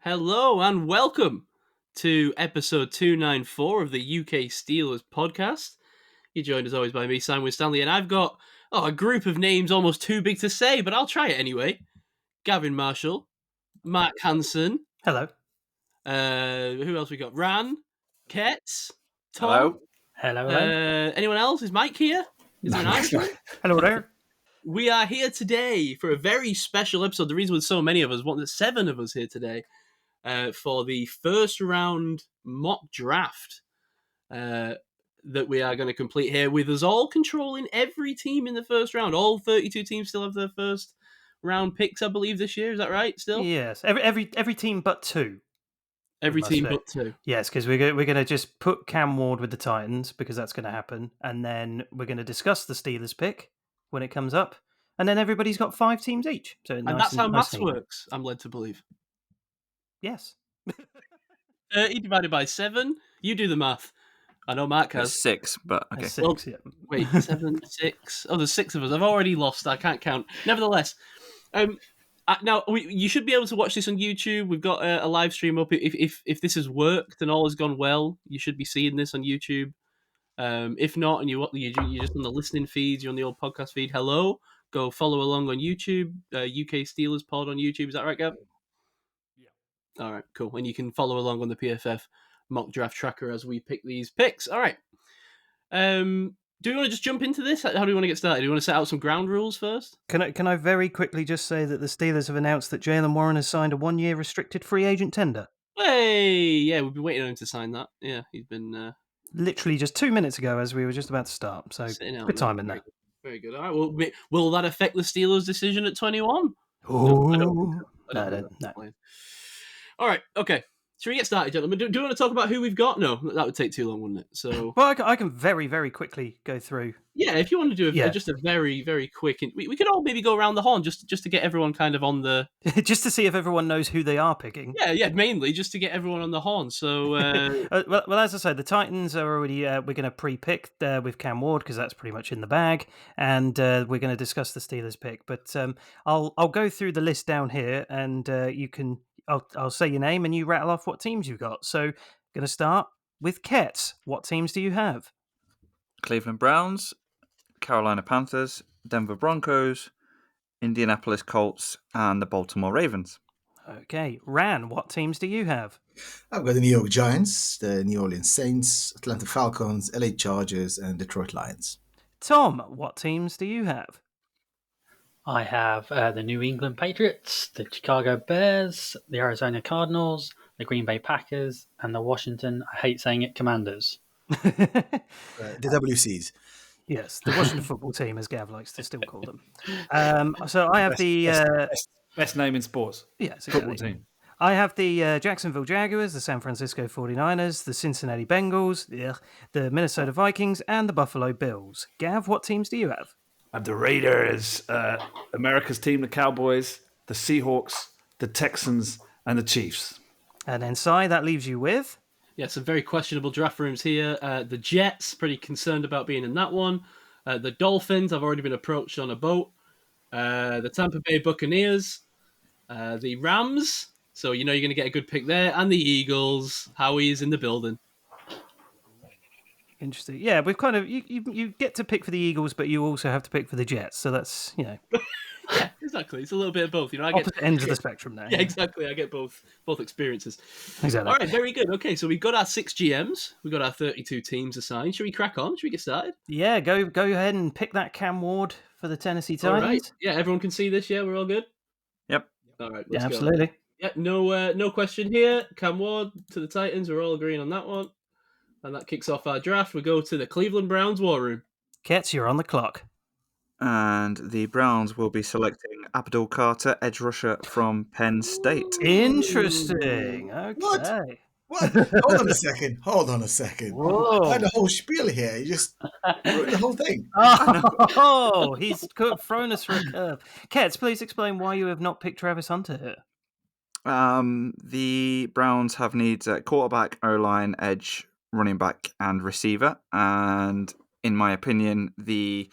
Hello and welcome to episode 294 of the UK Steelers podcast. You're joined as always by me, Simon Stanley, and I've got a group of names almost too big to say, but I'll try it anyway. Gavin Marshall, Mark Hansen, Hello. who else we got? Ran, Ketts, Hello. Tom. Hello. Anyone else? Is Mike here? Is there an Irishman? Hello there. We are here today for a very special episode. The reason there's so many of us, there's 7 of us here today, for the first round mock draft that we are going to complete here, with us all controlling every team in the first round. All 32 teams still have their first round picks, I believe, this year. Is that right? Still, Yes. Every team but 2. every team but 2. Yes, because we're going to just put Cam Ward with the Titans because that's going to happen, and then we're going to discuss the Steelers pick when it comes up, and then everybody's got 5 teams each. So And that's how maths works, I'm led to believe. Yes. 30 divided by 7. You do the math. I know Mark has. That's 6, but okay. 6, yeah. Wait, 7, 6. Oh, there's 6 of us. I've already lost. I can't count. Nevertheless, now you should be able to watch this on YouTube. We've got a live stream up. If this has worked and all has gone well, you should be seeing this on YouTube. If not, and you're just on the listening feeds, you're on the old podcast feed. Hello, go follow along on YouTube. UK Steelers Pod on YouTube. Is that right, Gav? Yeah. All right, cool. And you can follow along on the PFF mock draft tracker as we pick these picks. All right. Do we want to just jump into this? How do we want to get started? Do we want to set out some ground rules first? Can I very quickly just say that the Steelers have announced that Jaylen Warren has signed a 1-year restricted free agent tender? Hey, yeah, we've been waiting on him to sign that. Yeah, he's been Literally just 2 minutes ago as we were just about to start. So good timing there. Very good. All right. Well, will that affect the Steelers' decision at 21? Oh, I don't think so. No. All right. Okay. Should we get started, gentlemen? Do you want to talk about who we've got? No, that would take too long, wouldn't it? So, Well, I can very, very quickly go through. yeah, if you want to do just a very, very quick, we could all maybe go around the horn just to get everyone kind of on the just to see if everyone knows who they are picking. Yeah, mainly just to get everyone on the horn. So, well, as I said, the Titans are already. We're going to pre-pick with Cam Ward because that's pretty much in the bag, and we're going to discuss the Steelers pick. But I'll go through the list down here, and you can. I'll say your name, and you rattle off what teams you've got. So, going to start with Ketts. What teams do you have? Cleveland Browns, Carolina Panthers, Denver Broncos, Indianapolis Colts, and the Baltimore Ravens. Okay, Ran. What teams do you have? I've got the New York Giants, the New Orleans Saints, Atlanta Falcons, LA Chargers, and Detroit Lions. Tom. What teams do you have? I have the New England Patriots, the Chicago Bears, the Arizona Cardinals, the Green Bay Packers, and the Washington, I hate saying it, Commanders. The WCs. Yes, the Washington football team, as Gav likes to still call them. So I have best name in sports. Yes, Football exactly. team. I have the Jacksonville Jaguars, the San Francisco 49ers, the Cincinnati Bengals, the Minnesota Vikings, and the Buffalo Bills. Gav, what teams do you have? I have the Raiders, America's team, the Cowboys, the Seahawks, the Texans, and the Chiefs. And then, Si, that leaves you with? yeah, some very questionable draft rooms here. The Jets, pretty concerned about being in that one. The Dolphins, I've already been approached on a boat. The Tampa Bay Buccaneers. The Rams, so you know you're going to get a good pick there. And the Eagles. Howie is in the building. Interesting. Yeah, we've kind of you get to pick for the Eagles, but you also have to pick for the Jets. So that's Yeah, exactly. It's a little bit of both. You know, I opposite ends of the spectrum there. Yeah, exactly. I get both experiences. Exactly. All right, very good. Okay, so we've got our 6 GMs. We've got our 32 teams assigned. Should we crack on? Should we get started? Yeah, go ahead and pick that Cam Ward for the Tennessee All Titans. right. Yeah, everyone can see this. Yeah, we're all good. Yep. All right. Yeah, Let's go. absolutely. Yeah, no question here. Cam Ward to the Titans. We're all agreeing on that one. And that kicks off our draft. We go to the Cleveland Browns war room. Ketts, you're on the clock. And the Browns will be selecting Abdul Carter, edge rusher from Penn State. Interesting. Okay. What? Hold on a second. Whoa. I had the whole spiel here. You just ruined the whole thing. Oh, he's thrown us for a curve. Ketts, please explain why you have not picked Travis Hunter here. The Browns have needs at quarterback, O-line, edge, running back, and receiver. And in my opinion, the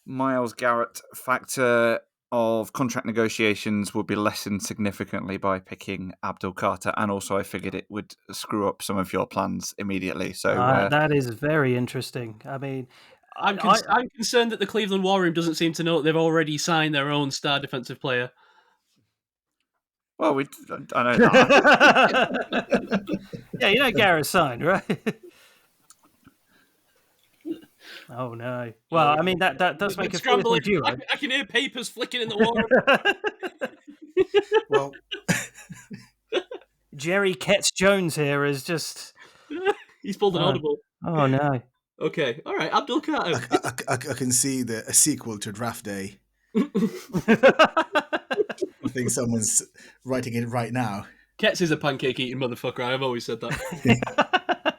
Myles Garrett factor of contract negotiations would be lessened significantly by picking Abdul Carter, and also I figured it would screw up some of your plans immediately. So that is very interesting. I mean, I'm concerned that the Cleveland War Room doesn't seem to know that they've already signed their own star defensive player. well, I know that. yeah, you know Gareth signed, right? Oh no! Well, I mean that does make a fearsome duo. I can hear papers flicking in the war room. Well, Jerry Ketts Jones here is just. He's pulled an audible. Oh no! Okay, all right, Abdul Carter. I can see a sequel to Draft Day. I think someone's writing it right now. Ketts is a pancake eating motherfucker. I've always said that.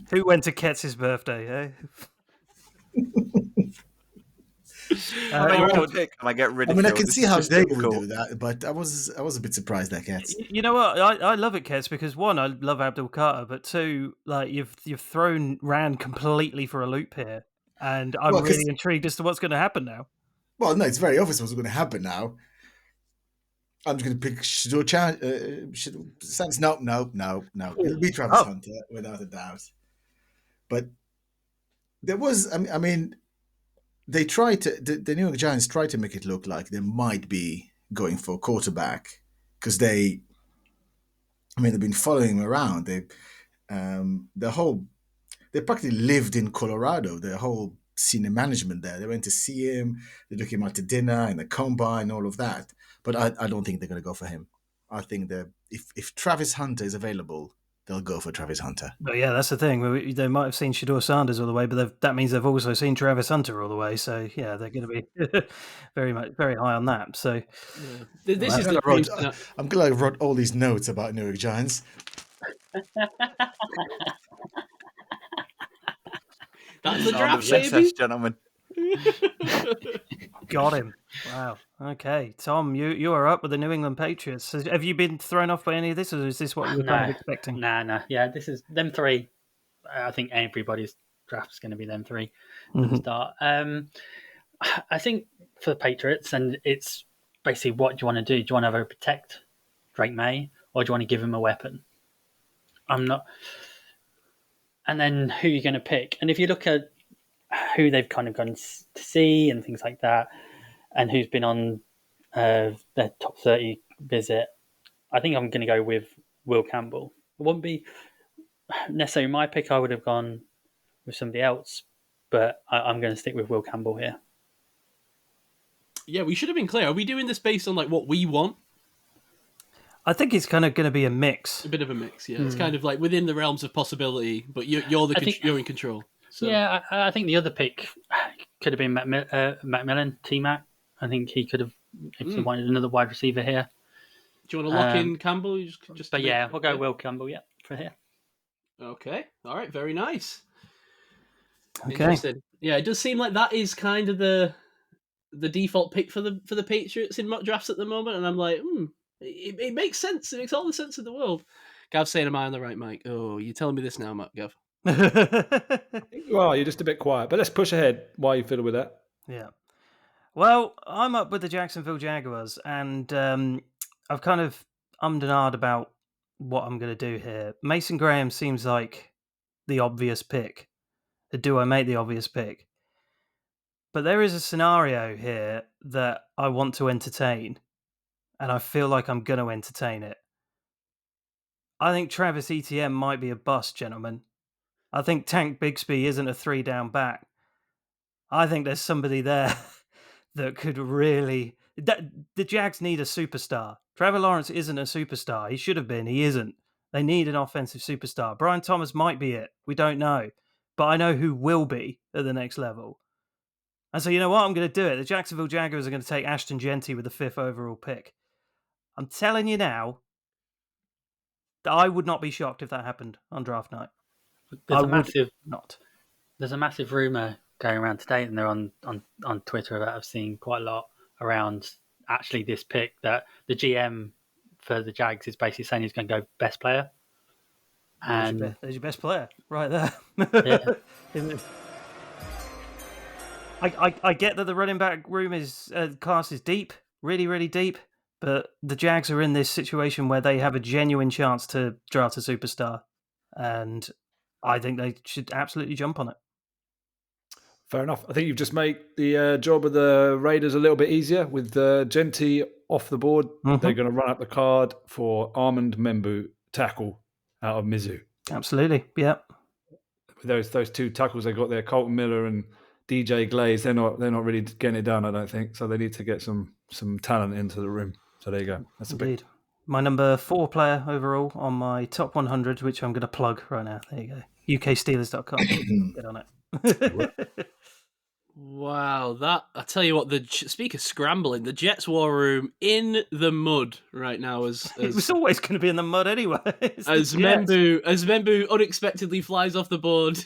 Who went to Ketts' birthday, eh? I get rid of. I mean, I can see how they would do that, but I was a bit surprised at Ketts. You know what? I love it, Ketts, because one, I love Abdul Carter, but two, like you've thrown Rand completely for a loop here, and I'm really intrigued as to what's going to happen now. Well, no, it's very obvious what's going to happen now. I'm just going to pick Shador Chan. No. It'll be Travis Hunter, without a doubt. But there was, I mean, they tried to, the New York Giants tried to make it look like they might be going for a quarterback because they've been following him around. They practically lived in Colorado. Their whole senior management there. They went to see him. They took him out to dinner and the combine, all of that. But I don't think they're going to go for him. I think that if Travis Hunter is available, they'll go for Travis Hunter. But yeah, that's the thing. They might have seen Shador Sanders all the way, but that means they've also seen Travis Hunter all the way. So yeah, they're going to be very high on that. So this is I'm glad I wrote all these notes about New York Giants. That's the draft, baby, gentlemen. Got him. Wow. Okay, Tom, you are up with the New England Patriots. Have you been thrown off by any of this, or is this what you were kind of expecting? No. Yeah, this is them three. I think everybody's draft is going to be them three at the start. I think for the Patriots, and it's basically what do you want to do? Do you want to ever protect Drake May, or do you want to give him a weapon? I'm not. And then who are you going to pick? And if you look at who they've kind of gone to see and things like that, and who's been on their top 30 visit, I think I'm going to go with Will Campbell. It wouldn't be necessarily my pick. I would have gone with somebody else, but I'm going to stick with Will Campbell here. Yeah, we should have been clear. Are we doing this based on like what we want? I think it's kind of going to be a mix. A bit of a mix, yeah. It's kind of like within the realms of possibility, but you're in control. So. Yeah, I think the other pick could have been Macmillan, T-Mac. I think he could have, if you wanted another wide receiver here. Do you want to lock in Campbell? But yeah, we'll go Will Campbell, for here. Okay, all right, very nice. Okay. Interesting. Yeah, it does seem like that is kind of the default pick for the Patriots in mock drafts at the moment, and I'm like, it makes sense. It makes all the sense in the world. Gav's saying, am I on the right mic? Oh, you're telling me this now, Gav. Well, you're just a bit quiet, but let's push ahead. Why are you fiddle with that? Yeah. Well, I'm up with the Jacksonville Jaguars, and I've kind of ummed and ahed about what I'm going to do here. Mason Graham seems like the obvious pick. Do I make the obvious pick? But there is a scenario here that I want to entertain, and I feel like I'm going to entertain it. I think Travis Etienne might be a bust, gentlemen. I think Tank Bigsby isn't a 3-down back. I think there's somebody there that could really... The Jags need a superstar. Trevor Lawrence isn't a superstar. He should have been. He isn't. They need an offensive superstar. Brian Thomas might be it. We don't know. But I know who will be at the next level. And so you know what? I'm going to do it. The Jacksonville Jaguars are going to take Ashton Genty with the 5th overall pick. I'm telling you now, I would not be shocked if that happened on draft night. There's a massive rumor going around today, and they're on Twitter about I've seen quite a lot around actually this pick that the GM for the Jags is basically saying he's going to go best player. And there's your best player right there. Yeah. I get that the running back room is class is deep, really, really deep. But the Jags are in this situation where they have a genuine chance to draft a superstar, and I think they should absolutely jump on it. Fair enough. I think you've just made the job of the Raiders a little bit easier with Genty off the board. Mhm. They're going to run up the card for Armand Membu tackle out of Mizzou. Absolutely, yeah. Those two tackles they got there, Colton Miller and DJ Glaze, they're not really getting it done, I don't think. So they need to get some talent into the room. So there you go. That's Indeed. My number 4 player overall on my top 100, which I'm going to plug right now. There you go. UKSteelers.com. Get on it. Wow, that I tell you what. Speak of scrambling, the Jets war room in the mud right now. As It was always going to be in the mud anyway. as Membu unexpectedly flies off the board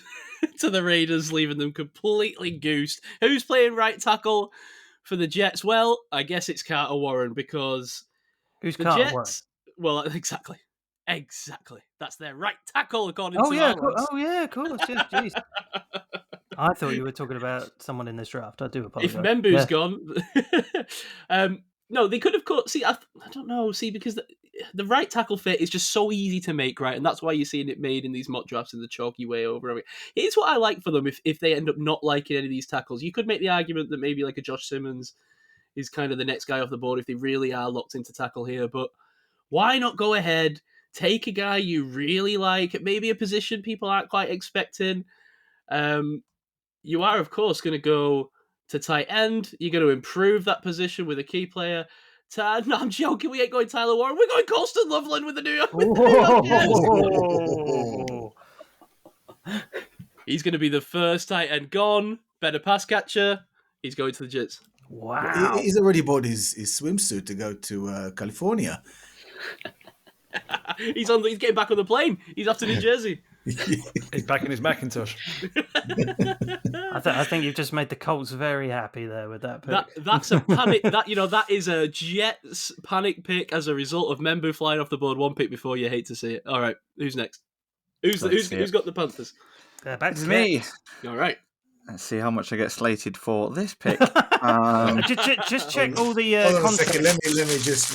to the Raiders, leaving them completely goosed. Who's playing right tackle for the Jets? Well, I guess it's Carter Warren because Who's the Carter Jets. Warren? Well, exactly. That's their right tackle according Oh to yeah, our lads. of course. Jeez. I thought you were talking about someone in this draft. I do apologize. If Membu's gone, no, they could have cut. See, I don't know. See, because the right tackle fit is just so easy to make, right, and that's why you're seeing it made in these mock drafts in the chalky way over. I mean, here's what I like for them: if they end up not liking any of these tackles, you could make the argument that maybe like a Josh Simmons is kind of the next guy off the board if they really are locked into tackle here. But why not go ahead, take a guy you really like, maybe a position people aren't quite expecting. You are, of course, going to go to tight end. You're going to improve that position with a key player. No, I'm joking. We ain't going Tyler Warren. We're going Colston Loveland with the New York. He's going to be the first tight end gone. Better pass catcher. He's going to the Jets. Wow. He's already bought his swimsuit to go to California. He's getting back on the plane. He's off to New Jersey. He's back in his Macintosh. I think you've just made the Colts very happy there with that pick. That's a panic. That is a Jets panic pick as a result of Membu flying off the board one pick before. You hate to see it. All right, who's next? Who's got the Panthers? Back to me. Ketts. All right. Let's see how much I get slated for this pick. Just check all the Hold on a contract. second. Let me just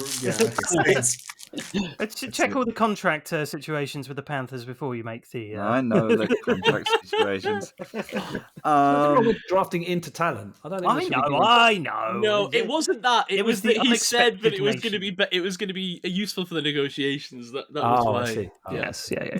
Check all the contract situations with the Panthers before you make the. I know the contract situations. Nothing wrong with drafting into talent. I don't think I know. No, it wasn't that. It was that he said that it was going to unexpected be. It was going to be useful for the negotiations. That was why. I see. Oh. Yes, yeah.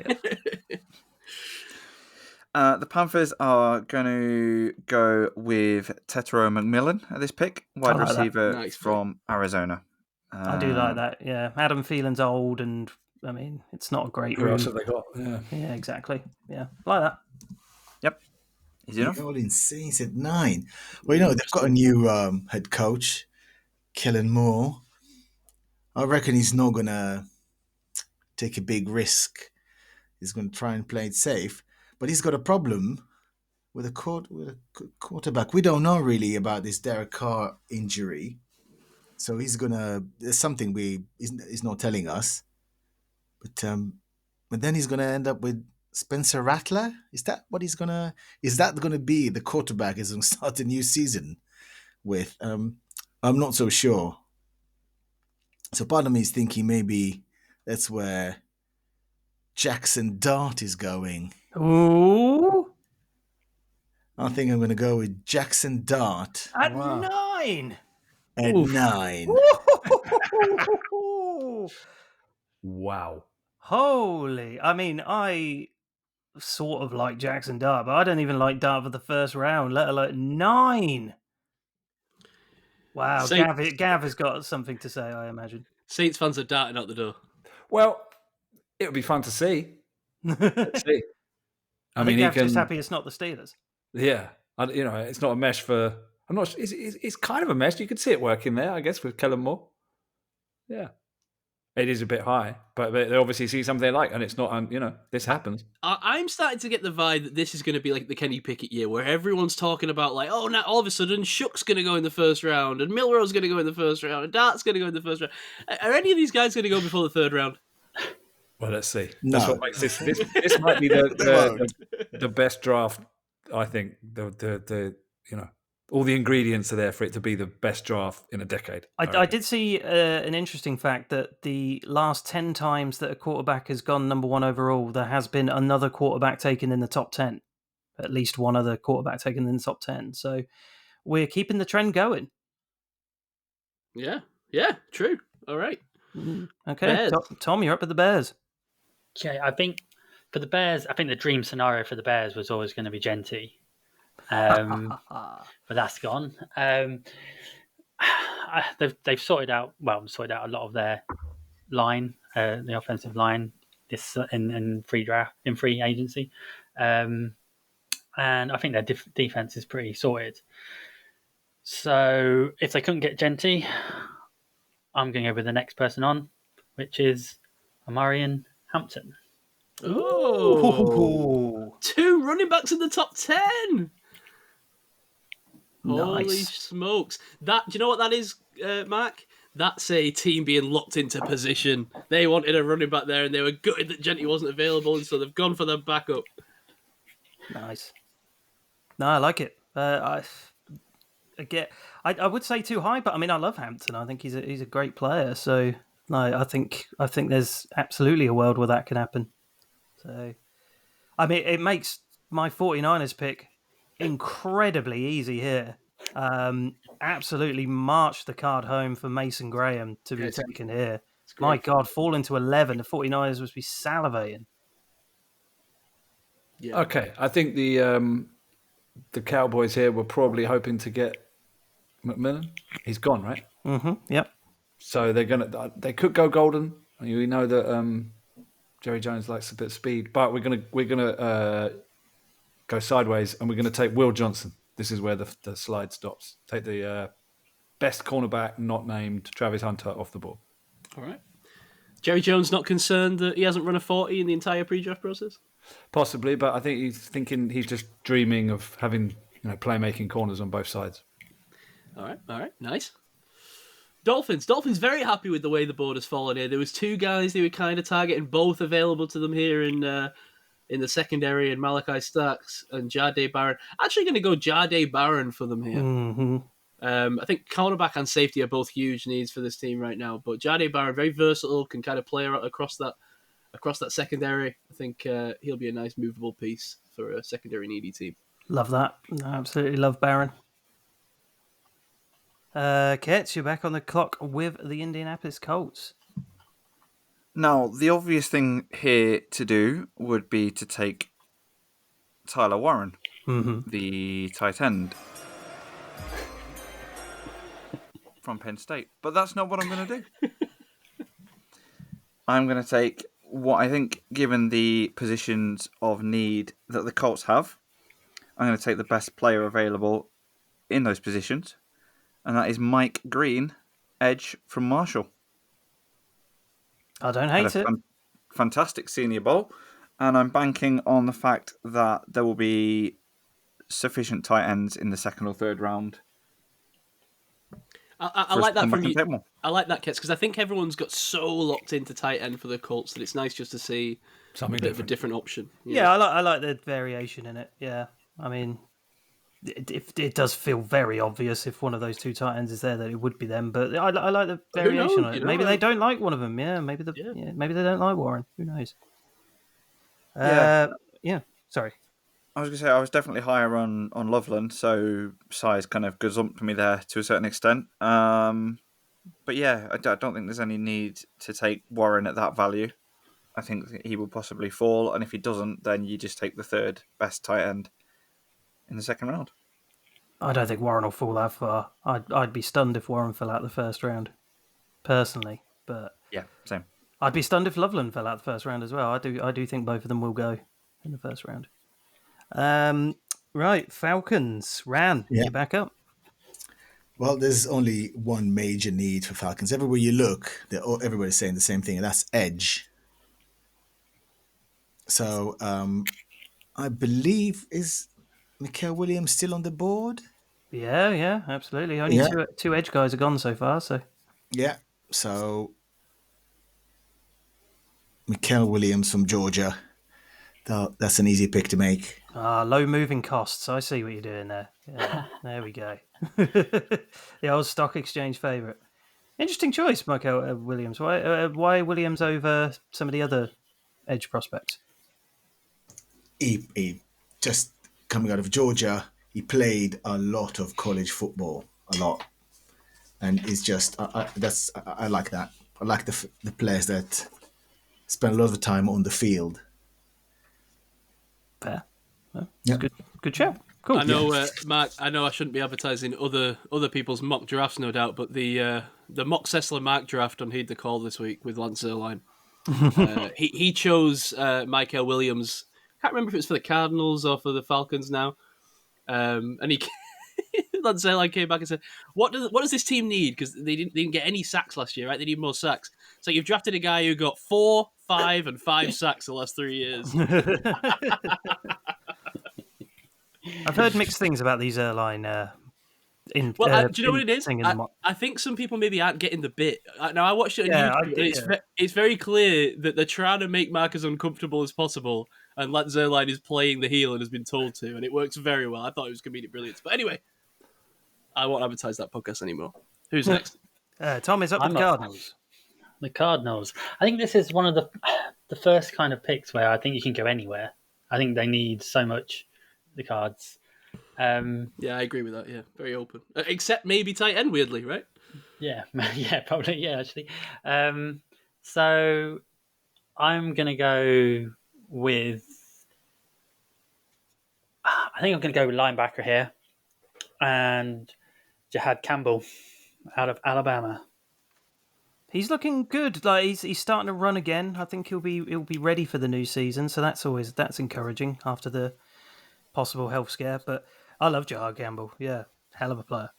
The Panthers are going to go with Tetero McMillan at this pick, wide I like that. receiver Nice. from Arizona. I do like that. Yeah, Adam Thielen's old, and I mean, it's not a great Who room. else have they got? Yeah. Yeah, exactly. Yeah, like that. Yep. Easy enough. All insane at 9. Well, they've got a new head coach, Kellen Moore. I reckon he's not gonna take a big risk. He's going to try and play it safe, but he's got a problem with a quarterback. We don't know really about this Derek Carr injury, so there's something he's not telling us. But then he's gonna end up with Spencer Rattler. Is that gonna be the quarterback he's gonna start the new season with? I'm not so sure. So part of me is thinking maybe that's where Jackson Dart is going. Ooh, I think I'm going to go with Jackson Dart at 9. at 9. Wow. Holy! I mean, I sort of like Jackson Dart, but I don't even like Dart for the first round, let alone 9. Wow, Gav has got something to say, I imagine. Saints fans are darting out the door. Well, it would be fun to see. Let's see. I mean, Gav's just happy it's not the Steelers. Yeah, it's not a mesh for. I'm not. It's kind of a mesh. You could see it working there, I guess, with Kellen Moore. Yeah, it is a bit high, but they obviously see something they like, and it's not. This happens. I'm starting to get the vibe that this is going to be like the Kenny Pickett year, where everyone's talking about like, oh, now all of a sudden Shook's going to go in the first round, and Milrow's going to go in the first round, and Dart's going to go in the first round. Are any of these guys going to go before the third round? Well, let's see. No. That's what makes this this might be the best draft. I think the. all the ingredients are there for it to be the best draft in a decade. I did see an interesting fact that the last 10 times that a quarterback has gone number 1 overall, there has been another quarterback taken in the top 10. At least one other quarterback taken in the top 10. So we're keeping the trend going. Yeah, true. All right. Okay, Bears. Tom, you're up with the Bears. Okay, I think for the Bears, I think the dream scenario for the Bears was always going to be Genty. But that's gone. They've sorted out a lot of their line, the offensive line, this in free draft, in free agency, and I think their defense is pretty sorted. So if they couldn't get Genty, I'm going to go with the next person on, which is Amarian Hampton. Oh, 2 running backs in the top 10. Holy Nice. smokes. Do you know what that is, Mark? That's a team being locked into position. They wanted a running back there and they were gutted that Genty wasn't available, and so they've gone for their backup. Nice. No, I like it. I would say too high, but I mean, I love Hampton. I think he's a great player. So no, I think there's absolutely a world where that can happen. So, I mean, it makes my 49ers pick incredibly easy here. Absolutely march the card home for Mason Graham to be taken here. My God, falling to 11, the 49ers must be salivating. Yeah. Okay, I think the Cowboys here were probably hoping to get McMillan. He's gone, right? Mm-hmm. Yep. So they could go golden. We know that Jerry Jones likes a bit of speed, but we're gonna go sideways, and we're gonna take Will Johnson. This is where the slide stops. Take the best cornerback not named Travis Hunter off the board. All right. Jerry Jones not concerned that he hasn't run a 40 in the entire pre-draft process? Possibly, but I think he's just dreaming of having playmaking corners on both sides. All right, nice. Dolphins very happy with the way the board has fallen here. There was 2 guys they were kind of targeting, both available to them here in the secondary, and Malachi Starks and Jahdae Barron. Actually going to go Jahdae Barron for them here. Mm-hmm. I think cornerback and safety are both huge needs for this team right now, but Jahdae Barron, very versatile, can kind of play across that secondary. I think he'll be a nice movable piece for a secondary needy team. Love that. I absolutely love Barron. Ketts, you're back on the clock with the Indianapolis Colts. Now, the obvious thing here to do would be to take Tyler Warren, the tight end from Penn State. But that's not what I'm going to do. I'm going to take what I think, given the positions of need that the Colts have, I'm going to take the best player available in those positions, and that is Mike Green, edge from Marshall. I don't hate it. Fantastic Senior Bowl, and I'm banking on the fact that there will be sufficient tight ends in the 2nd or 3rd round. I like that from you. I like that, Ketts, because I think everyone's got so locked into tight end for the Colts that it's nice just to see something a bit of a different option. Yeah, I like the variation in it. Yeah, I mean, it does feel very obvious if one of those 2 tight ends is there that it would be them, but I like the variation on it. Maybe they don't like one of them. Yeah, maybe maybe they don't like Warren. Who knows? Yeah. Sorry. I was going to say I was definitely higher on Loveland, so size kind of gazumped me there to a certain extent. But yeah, I don't think there's any need to take Warren at that value. I think he will possibly fall, and if he doesn't, then you just take the 3rd best tight end in the 2nd round. I don't think Warren will fall that far. I'd be stunned if Warren fell out the 1st round, personally. But yeah, same. I'd be stunned if Loveland fell out the 1st round as well. I do think both of them will go in the 1st round. Right, Falcons. You're back up. Well, there's only one major need for Falcons. Everywhere you look, everybody's saying the same thing, and that's edge. So I believe, is Mikael Williams still on the board? Yeah, absolutely. Only 2 edge guys are gone so far. So yeah, so Mikael Williams from Georgia, That's an easy pick to make. Low moving costs. I see what you're doing there. Yeah, there we go. The old stock exchange favourite. Interesting choice, Michael Williams. Why Williams over some of the other edge prospects? He just coming out of Georgia, he played a lot of college football, a lot, and it's just I like that. I like the players that spend a lot of time on the field. Fair. Well, Yeah. Good show. Cool. I know, Mark. I know I shouldn't be advertising other people's mock drafts, no doubt, but the mock Sessler Mark draft on Heed the Call this week with Lance Zerline. He chose Michael Williams. Can't remember if it was for the Cardinals or for the Falcons now. And he Lance Zerline came back and said, "What does this team need? Because they didn't get any sacks last year, right? They need more sacks. So you've drafted a guy who got 4, 5, and 5 sacks the last 3 years." I've heard mixed things about these airline. Do you know what it is? I think some people maybe aren't getting the bit. Now I watched it on YouTube, and it's very clear that they're trying to make Mark as uncomfortable as possible, and Lance Zerline is playing the heel and has been told to, and it works very well. I thought it was comedic brilliance. But anyway, I won't advertise that podcast anymore. Who's next? Tom is up with the Cardinals. The Cardinals. I think this is one of the first kind of picks where I think you can go anywhere. I think they need so much, the Cards. Yeah, I agree with that. Yeah, very open. Except maybe tight end, weirdly, right? Yeah, yeah, probably. Yeah, actually. So I'm going to go with... I think I'm going to go with linebacker here. And Jahad Campbell out of Alabama. He's looking good. Like he's starting to run again. I think he'll be ready for the new season. So that's encouraging after the possible health scare. But I love Jahad Campbell. Yeah, hell of a player.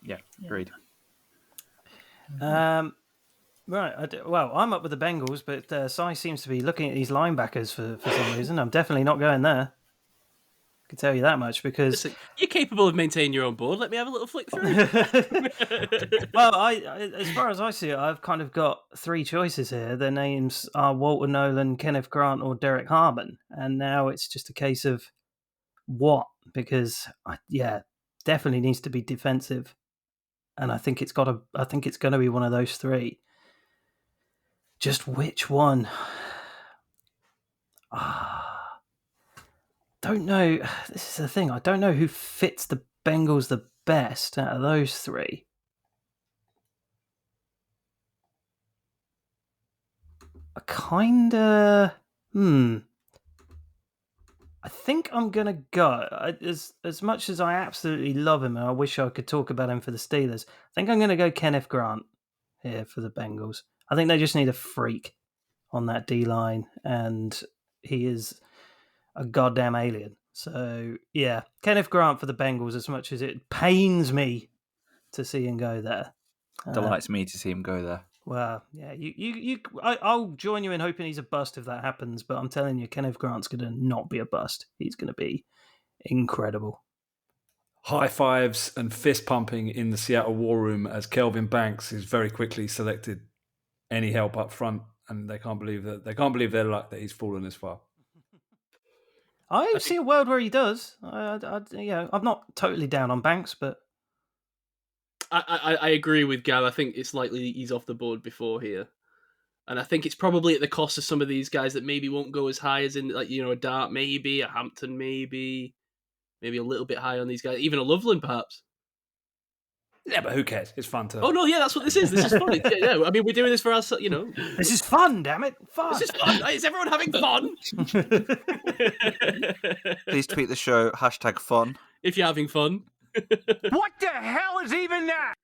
Yeah, agreed. Right. Well, I'm up with the Bengals, but Cy seems to be looking at these linebackers for some reason. I'm definitely not going there. I can tell you that much because... Listen, you're capable of maintaining your own board. Let me have a little flick through. Well, as far as I see it, I've kind of got 3 choices here. Their names are Walter Nolan, Kenneth Grant, or Derek Harmon. And now it's just a case of what? Because, definitely needs to be defensive. And I think it's going to be one of those 3. Just which one? Don't know. This is the thing. I don't know who fits the Bengals the best out of those 3. I kinda. I think I'm gonna go as much as I absolutely love him, and I wish I could talk about him for the Steelers. I think I'm gonna go Kenneth Grant here for the Bengals. I think they just need a freak on that D line, and he is a goddamn alien. So yeah, Kenneth Grant for the Bengals. As much as it pains me to see him go there, Delights me to see him go there. Well, yeah, I'll join you in hoping he's a bust if that happens. But I'm telling you, Kenneth Grant's going to not be a bust. He's going to be incredible. High fives and fist pumping in the Seattle War Room as Kelvin Banks is very quickly selected any help up front, and they can't believe their luck that he's fallen this far. I see a world where he does. I'm not totally down on Banks, but I agree with Gav. I think it's likely he's off the board before here. And I think it's probably at the cost of some of these guys that maybe won't go as high as in, a Dart maybe, a Hampton maybe a little bit high on these guys, even a Loveland perhaps. Yeah, but who cares? It's fun to... Oh, no, yeah, that's what this is. This is fun. Yeah, I mean, we're doing this for ourselves, This is fun, damn it. Fun. This is fun. Is everyone having fun? Please tweet the show, #fun. If you're having fun. What the hell is even that?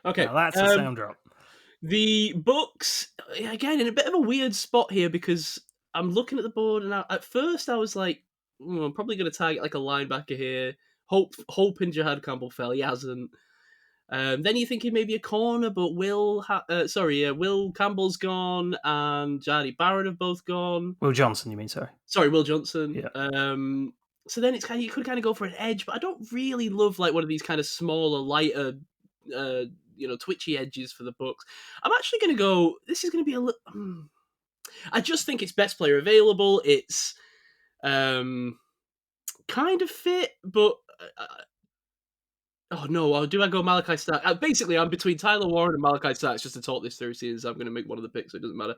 Okay. Now that's a sound drop. The Bucks, again, in a bit of a weird spot here because I'm looking at the board and at first I was like, I'm probably going to target like a linebacker here. Hoping Jahad Campbell fell. He hasn't. Then you're thinking maybe a corner, but Will Campbell's gone and Jahdi Barrett have both gone. Will Johnson, you mean? Sorry, Will Johnson. Yeah. So then it's you could kind of go for an edge, but I don't really love like one of these kind of smaller, lighter, twitchy edges for the Bucks. I'm actually going to go. This is going to be a little. I just think it's best player available. It's kind of fit, but oh no, do I go Malachi Starks? Basically, I'm between Tyler Warren and Malachi Starks just to talk this through, seeing as I'm going to make one of the picks, so it doesn't matter.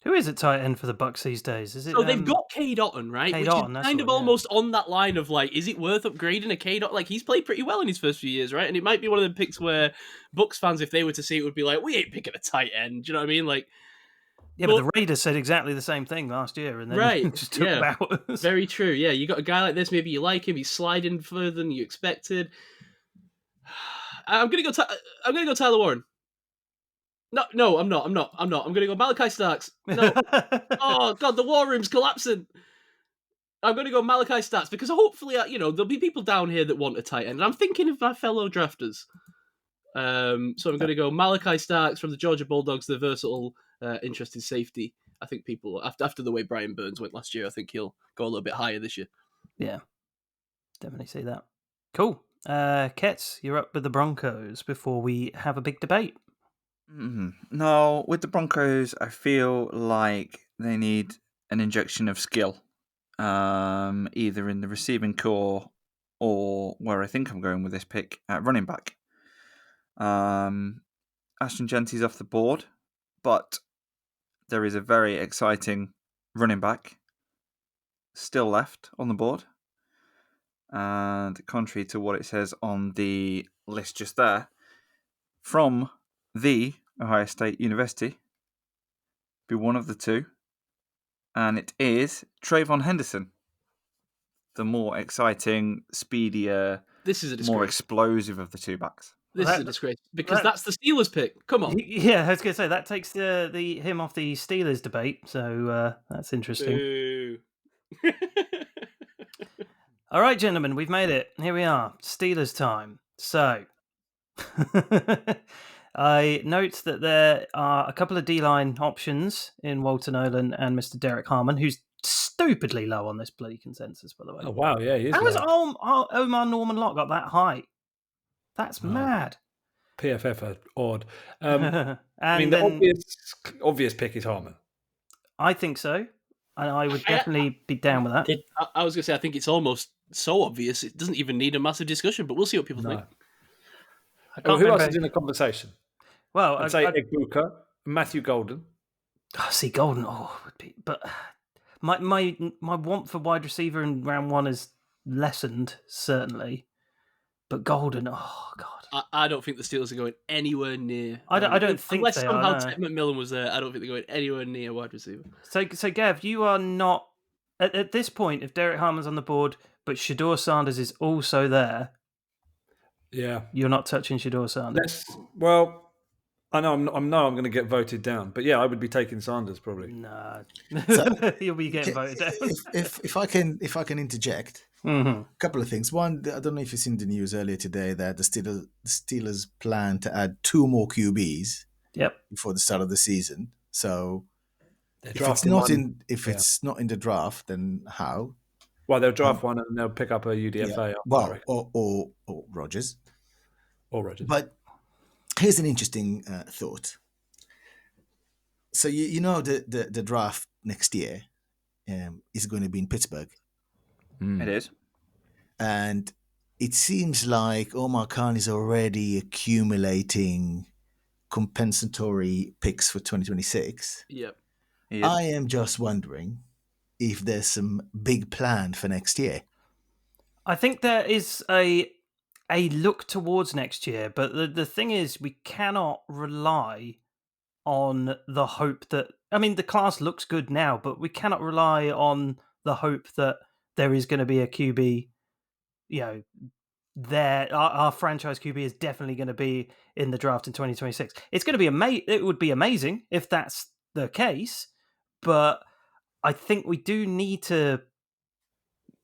Who is at tight end for the Bucks these days? Is it? So they've got Cade Otton, right? Cade Which Otton, is that's kind the of one, yeah. almost on that line of like, is it worth upgrading a Cade Otton? Like, he's played pretty well in his first few years, right? And it might be one of the picks where Bucks fans, if they were to see it, would be like, we ain't picking a tight end. Do you know what I mean? Like, yeah, but the Raiders said exactly the same thing last year, and then right, just took Bowers. Very true. Yeah, you got a guy like this. Maybe you like him. He's sliding further than you expected. I'm gonna go Tyler Warren. No, I'm not. I'm gonna go Malachi Starks. No. Oh god, the war room's collapsing. I'm gonna go Malachi Starks because hopefully, there'll be people down here that want a tight end. And I'm thinking of my fellow drafters. So I'm gonna go Malachi Starks from the Georgia Bulldogs, the versatile, interesting safety. I think people after the way Brian Burns went last year, I think he'll go a little bit higher this year. Yeah, definitely see that. Cool. Ketts, you're up with the Broncos before we have a big debate. No, with the Broncos, I feel like they need an injection of skill, either in the receiving core or where I think I'm going with this pick at running back. Ashton Genty's off the board, but there is a very exciting running back still left on the board. And contrary to what it says on the list just there, from the Ohio State University, be one of the two, and it is Trayvon Henderson, the more exciting, speedier, This is a disgrace. more explosive of the two backs. This is a disgrace because that's the Steelers pick. Come on. Yeah, I was going to say that takes him off the Steelers debate, so that's interesting. Boo. All right, gentlemen, we've made it. Here we are, Steelers time. So, I note that there are a couple of D-line options in Walter Nolan and Mr. Derek Harmon, who's stupidly low on this bloody consensus, by the way. Oh, wow, yeah, he is. How has Omar Norman Lott got that high? That's mad. PFF are odd. And I mean, the obvious pick is Harmon. I think so. And I would definitely be down with that. I was going to say, I think it's almost so obvious, it doesn't even need a massive discussion, but we'll see what people think. Who else is in the conversation? Well, I'd say Egbuka, Matthew Golden. Oh, see, Golden, would be... But my want for wide receiver in round one is lessened, certainly. But Golden, oh, God. I don't think the Steelers are going anywhere near. I don't think unless they somehow are. Ted McMillan was there, I don't think they're going anywhere near wide receiver. So Gav, you are not... At this point, if Derek Harmon's on the board, but Shedeur Sanders is also there... Yeah, you're not touching Shedeur Sanders. Well, I know I'm going to get voted down, but yeah, I would be taking Sanders probably. Nah, So, you'll be getting voted down. If I can interject, a couple of things. One, I don't know if you've seen the news earlier today that the Steelers plan to add 2 more QBs. Yep. Before the start of the season. So if it's not in the draft, then how? Well, they'll draft one and they'll pick up a UDFA. Yeah. Well, or Rodgers. Or Rodgers. But here's an interesting thought. So you know the draft next year is going to be in Pittsburgh. It is. And it seems like Omar Khan is already accumulating compensatory picks for 2026. Yep. I am just wondering if there's some big plan for next year. I think there is a look towards next year, but the thing is, we cannot rely on the hope that... I mean, the class looks good now, but we cannot rely on the hope that there is going to be a QB, our franchise QB is definitely going to be in the draft in 2026. It's going to be it would be amazing if that's the case, but I think we do need to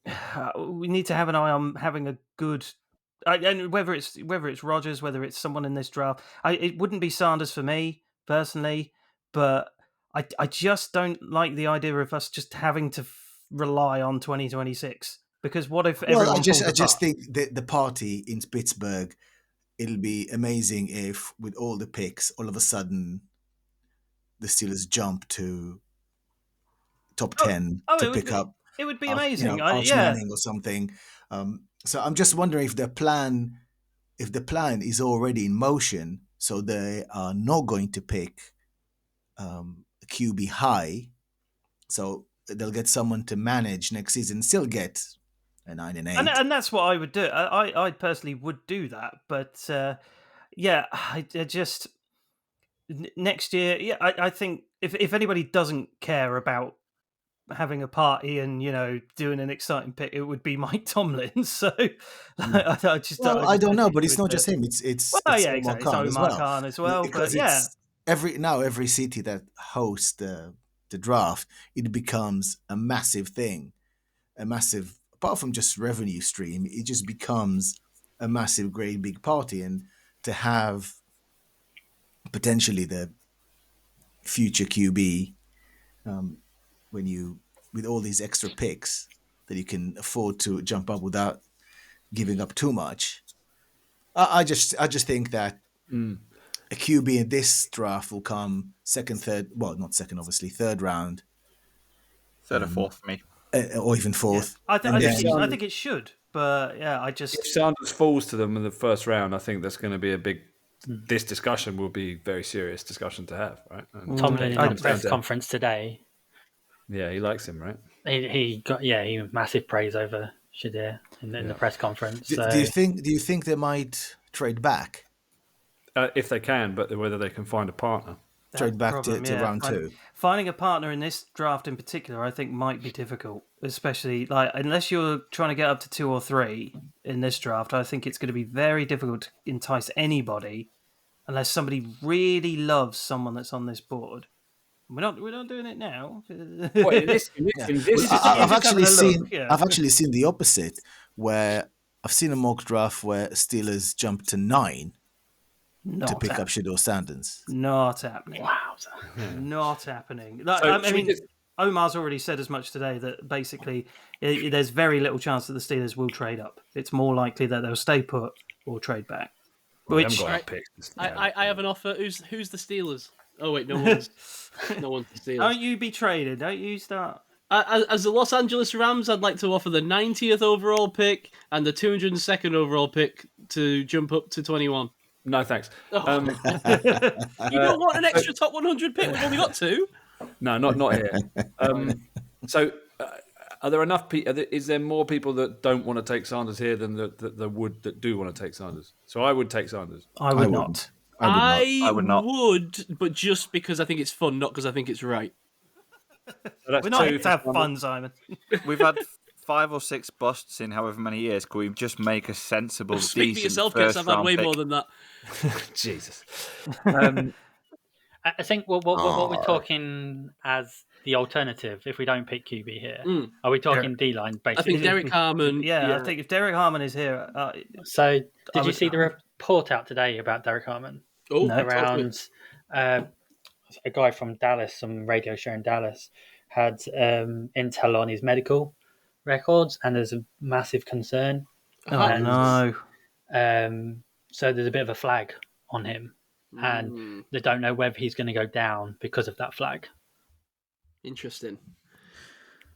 have an eye on having a good, and whether it's Rodgers, whether it's someone in this draft, it wouldn't be Sanders for me personally, but I just don't like the idea of us just having to rely on 2026. Because what if everyone... Well, I just think that the party in Pittsburgh, it'll be amazing if with all the picks, all of a sudden the Steelers jump to top 10 to pick up. It would be amazing. Arch Manning or something. So I'm just wondering if the plan is already in motion, so they are not going to pick a QB high, so they'll get someone to manage next season, still get a 9-8, and that's what I would do. I personally would do that, but I just next year. Yeah, I think if anybody doesn't care about having a party and doing an exciting pick, it would be Mike Tomlin. So I don't know, but it's not just him. It's exactly. Khan it's Omar Khan as well. Because but every city that hosts the draft, it becomes a massive thing, apart from just revenue stream, it just becomes a massive, great big party, and to have potentially the future QB. With all these extra picks that you can afford to jump up without giving up too much, I just think that a QB in this draft will come not second, obviously, third round, third or fourth for me, or even fourth. I think it should, but if Sanders falls to them in the first round, I think that's going to be a big. This discussion will be a very serious discussion to have, right? And Tomlin in the press conference today. Yeah, he likes him, right? He got massive praise over Shadir in the press conference. Do you think they might trade back? If they can, but whether they can find a partner. Trade back to round 2. Finding a partner in this draft in particular, I think, might be difficult, especially unless you're trying to get up to 2 or 3 in this draft. I think it's going to be very difficult to entice anybody unless somebody really loves someone that's on this board. We're not doing it now. I've actually seen the opposite, where I've seen a mock draft where Steelers jumped to 9 to pick up Shedeur Sanders. Not happening. Wow, not happening. Omar's already said as much today that basically there's very little chance that the Steelers will trade up. It's more likely that they'll stay put or trade back. Which I have an offer. Who's the Steelers? Oh wait, no one's the Steelers. Don't you be traded? Don't you start? As the Los Angeles Rams, I'd like to offer the 90th overall pick and the 202nd overall pick to jump up to 21. No, thanks. You don't want an extra top 100 pick? We've only got 2. No, not here. So, are there enough people? Is there more people that don't want to take Sanders here than that do want to take Sanders? So I would take Sanders. I would not. I would not. But just because I think it's fun, not because I think it's right. So we're not here to have fun, Simon. We've had 5 or 6 busts in however many years. Could we just make a sensible, Speak for yourself, Ketts. I've had way more than that. Jesus. I think what we're talking as the alternative if we don't pick QB here. Are we talking D-line basically? I think Derek Harmon. I think if Derek Harmon is here. So did you see the report out today about Derek Harmon? Around a guy from Dallas, some radio show in Dallas, had intel on his medical records, and there's a massive concern. No. So there's a bit of a flag on him, and they don't know whether he's going to go down because of that flag. Interesting.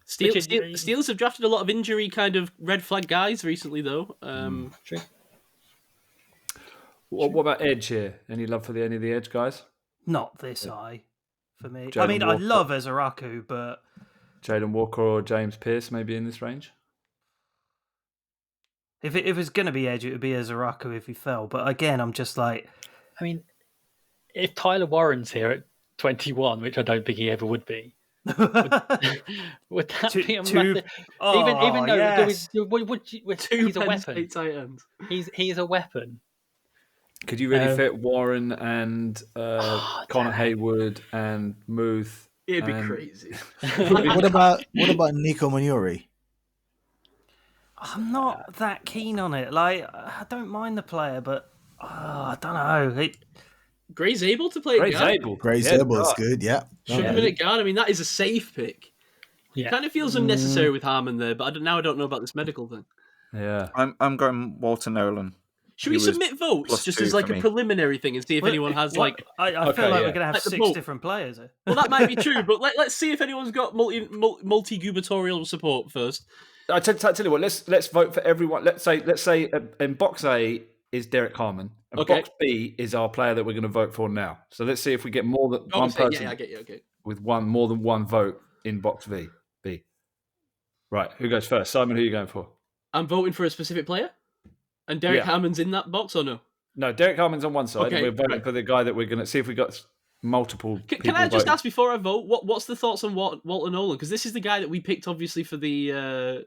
Steelers have drafted a lot of injury kind of red flag guys recently, though. True. What about Edge here? Any love for any of the Edge guys? Not this high for me. Jalen I Walker. love Ezeraku, but Jalen Walker or James Pierce maybe in this range? If it's going to be Edge, it would be Ezeraku if he fell. But again, I'm just like... I mean, if Tyler Warren's here at 21, which I don't think he ever would be, would that be a massive... even though yes. he's a weapon. Tight ends. He's a weapon. Could you really fit Warren and Connor Haywood and Muth? It'd be crazy. What about Nico Manuri? I'm not that keen on it. I don't mind the player, but I don't know. Gray's able to play guard. Gray's able is good, yeah. Should have been a guard. I mean, that is a safe pick. Yeah. It kind of feels unnecessary with Harmon there, but I don't know about this medical thing. Yeah. I'm going Walter Nolan. Should we was submit votes +2 just as like for a me. preliminary thing and see if anyone has What- like? I Okay, feel like yeah. we're gonna have Like the 6 vote. different players. Here. Well, that might be true, but let's see if anyone's got multi-gubernatorial support first. I tell you what. Let's vote for everyone. Let's say in box A is Derek Harmon, and Okay. box B is our player that we're going to vote for now. So let's see if we get more than Oh, one so- person Yeah, I get you. Okay. with more than one vote in box B. Right, who goes first? Simon, who are you going for? I'm voting for a specific player, and Derek Yeah. Hammond's in that box or no? No, Derek Harmon's on one side, Okay, and we're voting right. for the guy that we're going to see if we got multiple Can people I just voting. ask before I vote, what's the thoughts on Walter Nolan? Because this is the guy that we picked, obviously, for the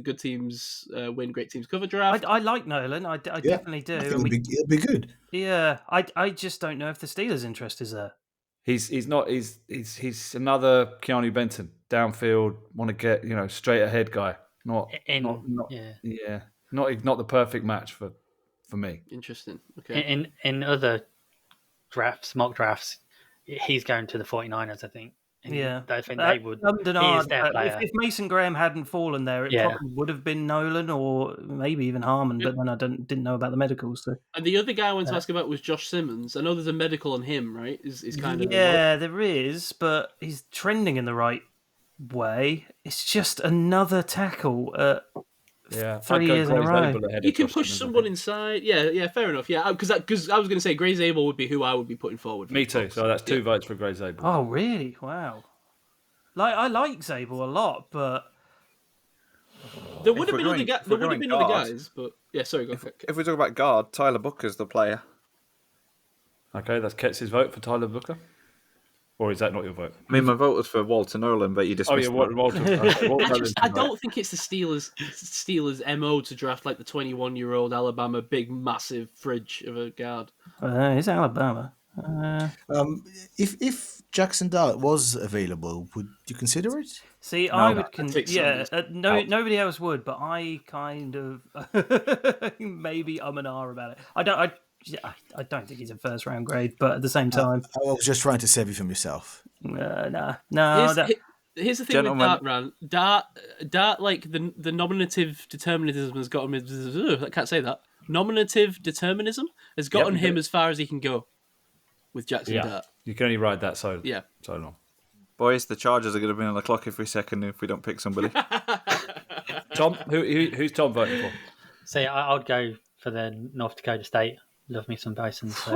good teams win, great teams cover draft. I like Nolan. I definitely do. I think And it'll be good. yeah, I just don't know if the Steelers' interest is there. He's not. He's another Keanu Benton downfield. Want to get straight ahead guy. Not the perfect match for me. Interesting. Okay. In other drafts, mock drafts, he's going to the 49ers, I think. And Yeah. I think they would. London He are, is their player. if Mason Graham hadn't fallen there, it Yeah. probably would have been Nolan or maybe even Harmon. But then I didn't know about the medicals. So And the other guy I wanted to ask about was Josh Simmons. I know there's a medical on him, right? Is kind of yeah, there is, but he's trending in the right way. It's just another tackle. Yeah, 3 years in a row. You can push someone inside. Yeah, fair enough. Yeah, because I was going to say Gray Zabel would be who I would be putting forward. For Me the too. box. So that's 2 votes for Gray Zabel. Oh, really? Wow. I like Zabel a lot, but There would have we're been other going- guys. if There we're would have going been other guard- guys, but yeah. Sorry, go. If we talk about guard, Tyler Booker's the player. Okay, that's Ketts' vote for Tyler Booker. Or is that not your vote? I mean, my vote was for Walter Nolan, but you dismissed Oh yeah, that. Walter. I don't think it's the Steelers' MO to draft like the 21-year-old Alabama big massive fridge of a guard. it's Alabama. If Jackson Dart was available, would you consider it? See, I would. take Yeah, Sanders. nobody else would, but I kind of maybe I'm an R about it. I don't think he's a first round grade, but at the same time, I was just trying to save you from yourself. no. Here's the thing Gentlemen. with Dart, like the nominative determinism has gotten him. I can't say that. Nominative determinism has gotten you him do. as far as he can go with Jackson Yeah, Dart. you can only ride that so Yeah. long. Boys, the Chargers are going to be on the clock every second if we don't pick somebody. Tom, who's Tom voting for? See, I would go for the North Dakota State. Love me some Bison. So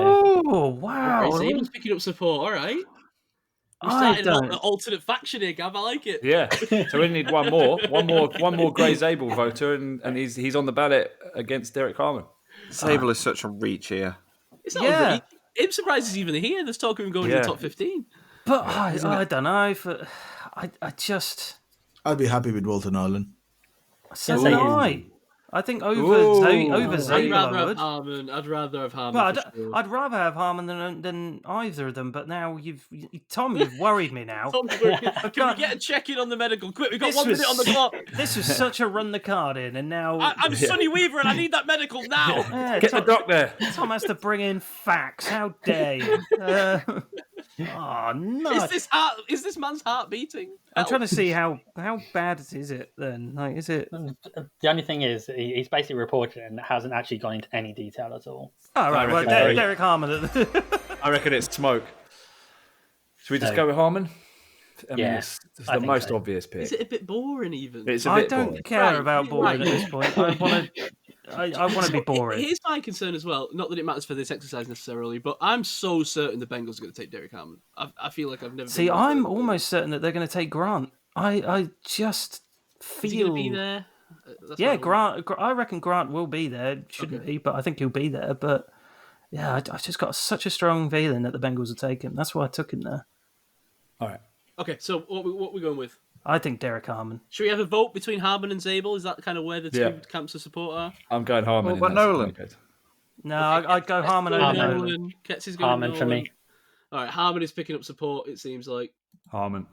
Oh wow! Gray Zabel's picking up support. All right. We're I starting don't. an alternate faction here, Gav. I like it. Yeah, so we need one more Gray Zabel voter, and he's on the ballot against Derek Harmon. Zabel is such a reach here. It's not Yeah. I'm surprised he's even here. There's talk of him going to Yeah. the top 15. But I don't know. I just I'd be happy with Walter Nolan. so Ooh. would I. I think over I'd Zabel, rather I have would. Harmon. I'd rather have Harmon. Well, for sure. I'd rather have Harmon than either of them. But now Tom, you've worried me now. Can we get a check in on the medical? Quick, we've got This 1 minute on the clock. This was such a run the card in, and now I'm Sonny Weaver and I need that medical now. yeah, Get the doc there. Tom has to bring in facts. How dare you? Oh no! Is this man's heart beating? I'm trying to see how bad is it then? Like, is it? the only thing is, he's basically reported it and hasn't actually gone into any detail at all. Oh right, well, reckon Derek Harmon. I reckon it's smoke. Should we just No. go with Harmon? I mean, Yeah, it's I the think most so. obvious pick. Is it a bit boring even? It's a I bit don't boring. care Right, about boring right. at this point. I want to be boring. Here's my concern as well. Not that it matters for this exercise necessarily, but I'm so certain the Bengals are going to take Derek Harmon. I feel like I've never. See, been I'm almost certain that they're going to take Grant. I just Is he going feel. to be there? That's Yeah, what I Grant. I reckon Grant will be there. Shouldn't Okay. he? But I think he'll be there. But yeah, I just got such a strong feeling that the Bengals will take him. That's why I took him there. All right. Okay, so what we going with? I think Derek Harmon. Should we have a vote between Harmon and Zabel? Is that kind of where the two Yeah. camps of support are? I'm going Harmon. What about Nolan? No, I'd go Harmon over Harmon. Nolan. Ketts is going Harmon for me. All right, Harmon is picking up support. It seems like Harmon.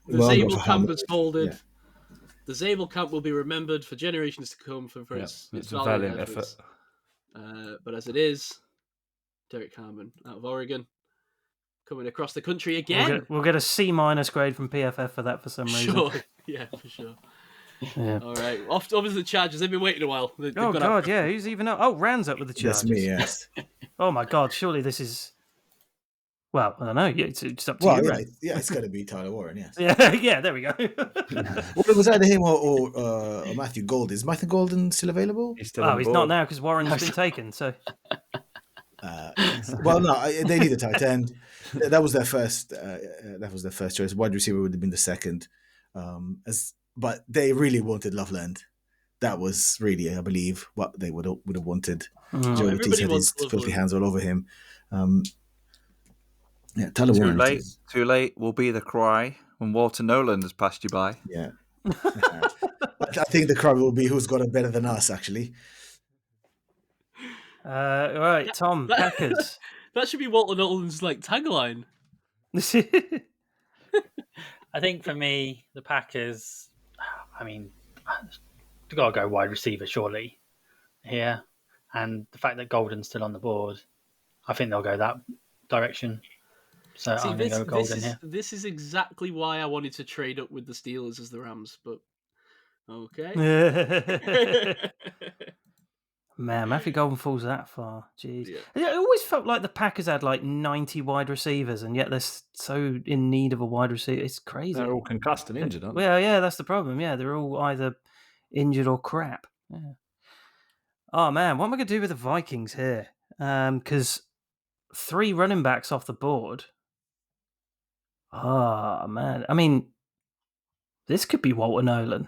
the Well, I'll go Zabel for camp Harmon. has folded. Yeah. The Zabel camp will be remembered for generations to come for Yeah, its it's a valiant valiant effort. efforts. But as it is, Derek Harmon out of Oregon, coming across the country again. We'll get a C- grade from PFF for that for some reason. Sure, yeah, for sure. Yeah. All right, off to the Chargers. They've been waiting a while. They've Oh got God, yeah. Who's even up? Oh, Rand's up with the Chargers. That's me, yes. Oh my God, surely this is. Well, I don't know. Yeah, it's up to Well, you, yeah, Rand. it's got to be Tyler Warren, yes. Yeah, there we go. Well, it was either him or Matthew Golden. Is Matthew Golden still available? He's still Oh, on he's board. not now because Warren's been taken. So Well, no, they need a tight end. That was their first. That was their first choice. Wide receiver would have been the second. But they really wanted Loveland. That was really, I believe, what they would have wanted. Joe everybody Ortiz had wants his filthy Loveland. hands all over him. Yeah, Tyler Too Warren. late. Too late will be the cry when Walter Nolan has passed you by. Yeah. I think the crowd will be who's got it better than us, actually. all right, Tom, Packers. That should be Walter Nolan's like tagline. I think for me, the Packers. I mean, you've got to go wide receiver surely here, and the fact that Golden's still on the board, I think they'll go that direction. So See, I'm going to go Golden here. This is exactly why I wanted to trade up with the Steelers as the Rams, but okay. Man, Matthew Golden falls that far. Jeez. Yeah. It always felt like the Packers had like 90 wide receivers, and yet they're so in need of a wide receiver. It's crazy. They're all concussed and injured, aren't they? Well, yeah, that's the problem. Yeah, they're all either injured or crap. Yeah. Oh, man, what am I going to do with the Vikings here? Because 3 running backs off the board. Oh, man. I mean, this could be Walter Nolan.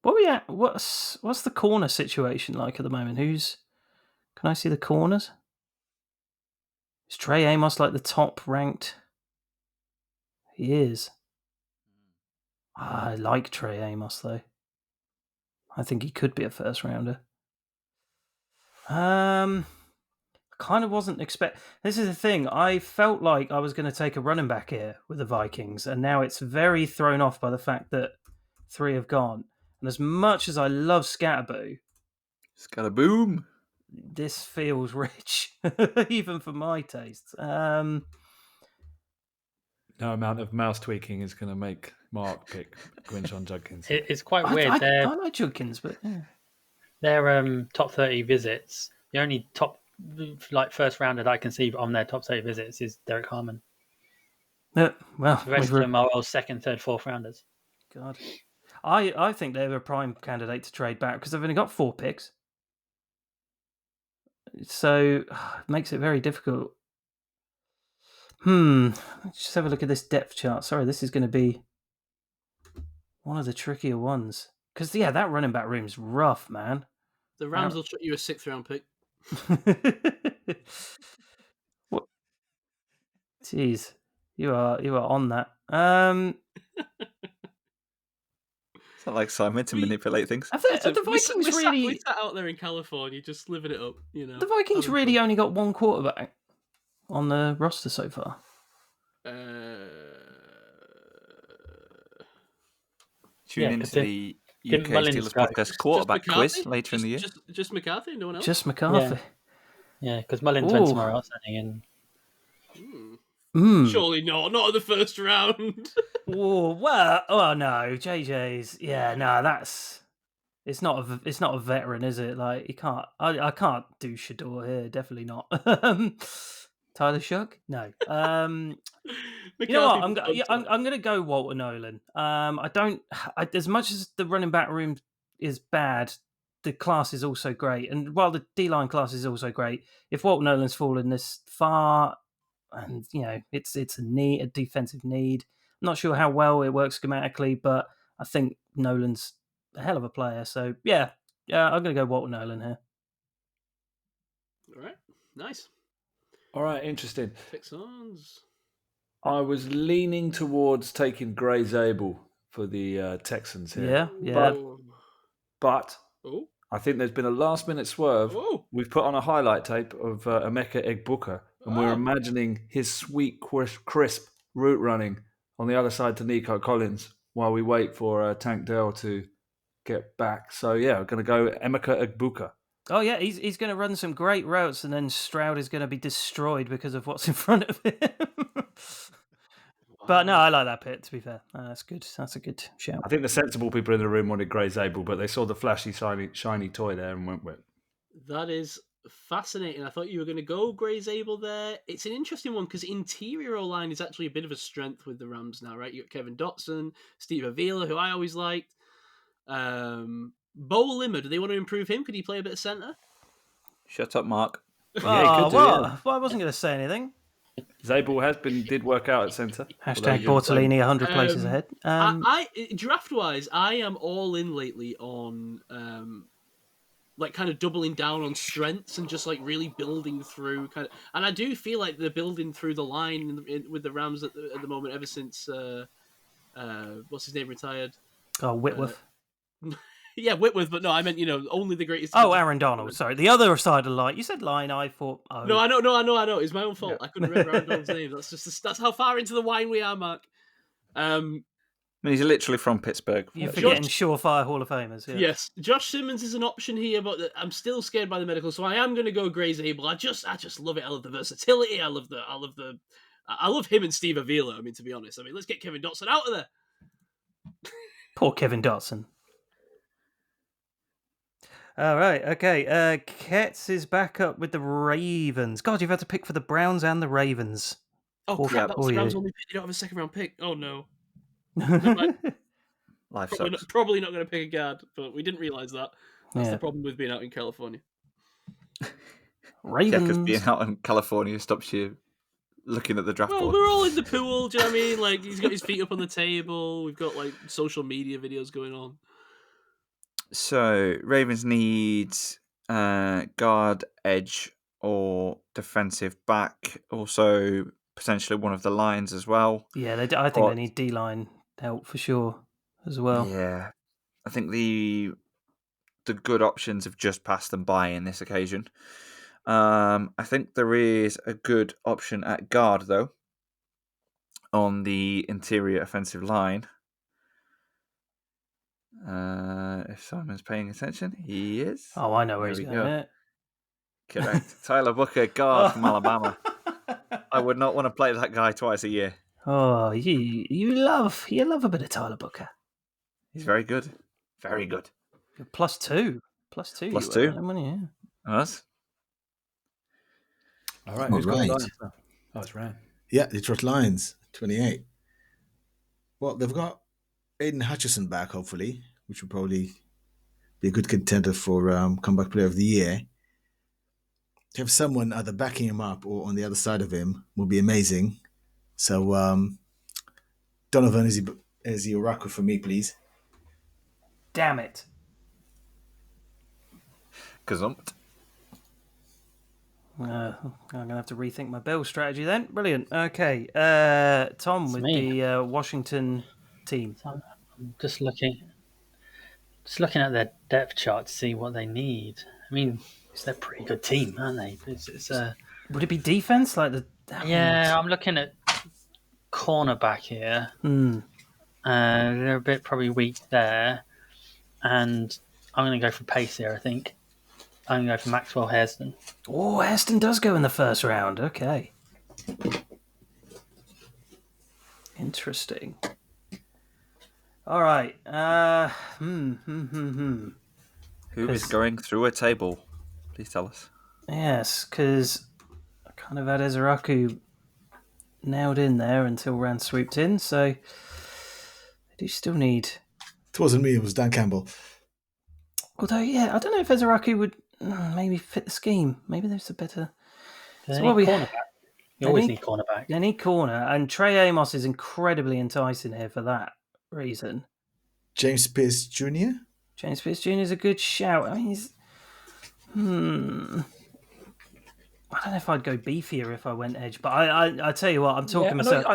What we at? What's the corner situation like at the moment? Can I see the corners? Is Trey Amos like the top ranked? He is. I like Trey Amos though. I think he could be a first rounder. Kind of wasn't This is the thing. I felt like I was going to take a running back here with the Vikings, and now it's very thrown off by the fact that 3 have gone. And as much as I love Scatterboo, Scalaboom. this feels rich, even for my tastes. No amount of mouse tweaking is going to make Mark pick Gwinshawn Judkins. It's quite I weird. I like Judkins, but yeah. Their top 30 visits, the only top first rounder that I can see on their top 30 visits is Derek Harmon. Well, The rest of them are all second, third, fourth rounders. God, I think they're a prime candidate to trade back because they've only got 4 picks, so it makes it very difficult. Let's just have a look at this depth chart. Sorry, this is going to be one of the trickier ones because that running back room's rough, man. The Rams will shut you a 6th round pick. What? Jeez, you are on that. It's not like Simon to manipulate things. Have the Vikings really? We sat out there in California, just living it up. You know, The Vikings really only got 1 quarterback on the roster so far. Tune into the UK Mullins Steelers go? podcast quarterback McCarthy? quiz later in the year. Just McCarthy, no one else. Just McCarthy. Yeah, because Mullins went somewhere else, I think. Surely not in the first round. Oh no, JJ's. Yeah, no, that's. It's not a veteran, is it? Like you can't. I can't do Shador here. Definitely not. Tyler Shuck? No. You know what? I'm going to go Walter Nolan. As much as the running back room is bad, the class is also great. And while the D-line class is also great, if Walter Nolan's fallen this far, and it's a defensive need. I'm not sure how well it works schematically, but I think Nolan's a hell of a player. So yeah, I'm going to go Walter Nolan here. All right, nice. All right, interesting. Texans. I was leaning towards taking Gray Zabel for the Texans here. Yeah. But Oh. I think there's been a last-minute swerve. Oh. We've put on a highlight tape of Emeka Egbuka, and we're imagining his sweet, crisp route running on the other side to Nico Collins while we wait for Tank Dell to get back. So, yeah, we're going to go Emeka Egbuka. Oh, yeah, he's going to run some great routes, and then Stroud is going to be destroyed because of what's in front of him. But no, I like that pick, to be fair. That's good. That's a good shout. I think the sensible people in the room wanted Grey Zabel, but they saw the flashy, shiny toy there and went with it. That is fascinating. I thought you were going to go Grey Zabel there. It's an interesting one because interior O-line is actually a bit of a strength with the Rams now, right? You got Kevin Dotson, Steve Avila, who I always liked. Bo Limmer, do they want to improve him? Could he play a bit of centre? Shut up, Mark. Oh, well, I wasn't going to say anything. Zabel did work out at centre. Hashtag Bortolini 100 places ahead. I draft-wise, I am all in lately on like kind of doubling down on strengths and just like really building through kind of. And I do feel like they're building through the line with the Rams at the moment ever since what's his name retired. Oh, Whitworth. Yeah, Whitworth, but no, I meant, only the greatest. Oh, Aaron Donald. Sorry, the other side of the line. You said line. I thought. Oh. No, I know. It's my own fault. Yeah. I couldn't remember Aaron Donald's name. That's how far into the wine we are, Mark. I mean, he's literally from Pittsburgh. You're forgetting surefire Hall of Famers. Yeah. Yes, Josh Simmons is an option here, but I'm still scared by the medical, so I am going to go Grey Zabel. I just love it. I love the versatility. I love him and Steve Avila. I mean, to be honest, let's get Kevin Dotson out of there. Poor Kevin Dotson. All right, okay. Ketts is back up with the Ravens. God, you've had to pick for the Browns and the Ravens. Oh, crap, that was the Browns only pick. You don't have a second-round pick. Oh, no. Life probably not going to pick a guard, but we didn't realise that. That's the problem with being out in California. Ravens. Yeah, because being out in California stops you looking at the draft board. We're all in the pool, do you know what I mean? Like, he's got his feet up on the table. We've got, like, social media videos going on. So, Ravens need guard, edge, or defensive back. Also, potentially one of the lines as well. Yeah, I think they need D-line help for sure as well. Yeah. I think the good options have just passed them by in this occasion. I think there is a good option at guard, though, on the interior offensive line. If Simon's paying attention, he is. Oh, I know where he's going. Correct. Tyler Booker, guard from Alabama. I would not want to play that guy twice a year. Oh, you love a bit of Tyler Booker. He's very good. Very good. +2. +2. Us. All right. Who's right. Oh, it's Ryan. Yeah, Detroit Lions, 28. Well, they've got Aiden Hutchinson back, hopefully, which will probably be a good contender for comeback player of the year. To have someone either backing him up or on the other side of him will be amazing. So, Donovan is the oracle for me, please. Damn it. Gazumped. I'm going to have to rethink my build strategy then. Brilliant. Okay. Tom with the Washington team. I'm just looking at their depth chart to see what they need. I mean, they're a pretty good team, aren't they? Would it be defense? I'm looking at cornerback here. They're a bit probably weak there. And I'm going to go for pace here, I think. I'm going to go for Maxwell Hairston. Oh, Hairston does go in the first round. Okay. Interesting. All right. Who is going through a table? Please tell us. Yes, because I kind of had Ezeraku nailed in there until Rand swooped in, so they do still need... It wasn't me, it was Dan Campbell. Although, yeah, I don't know if Ezeraku would maybe fit the scheme. Maybe there's a better... cornerback. You always need cornerback. They need corner, and Trey Amos is incredibly enticing here for that reason. James Pierce Jr.? James Pierce Jr. is a good shout. I mean, he's... I don't know if I'd go beefier if I went edge, but I tell you what, I'm talking myself...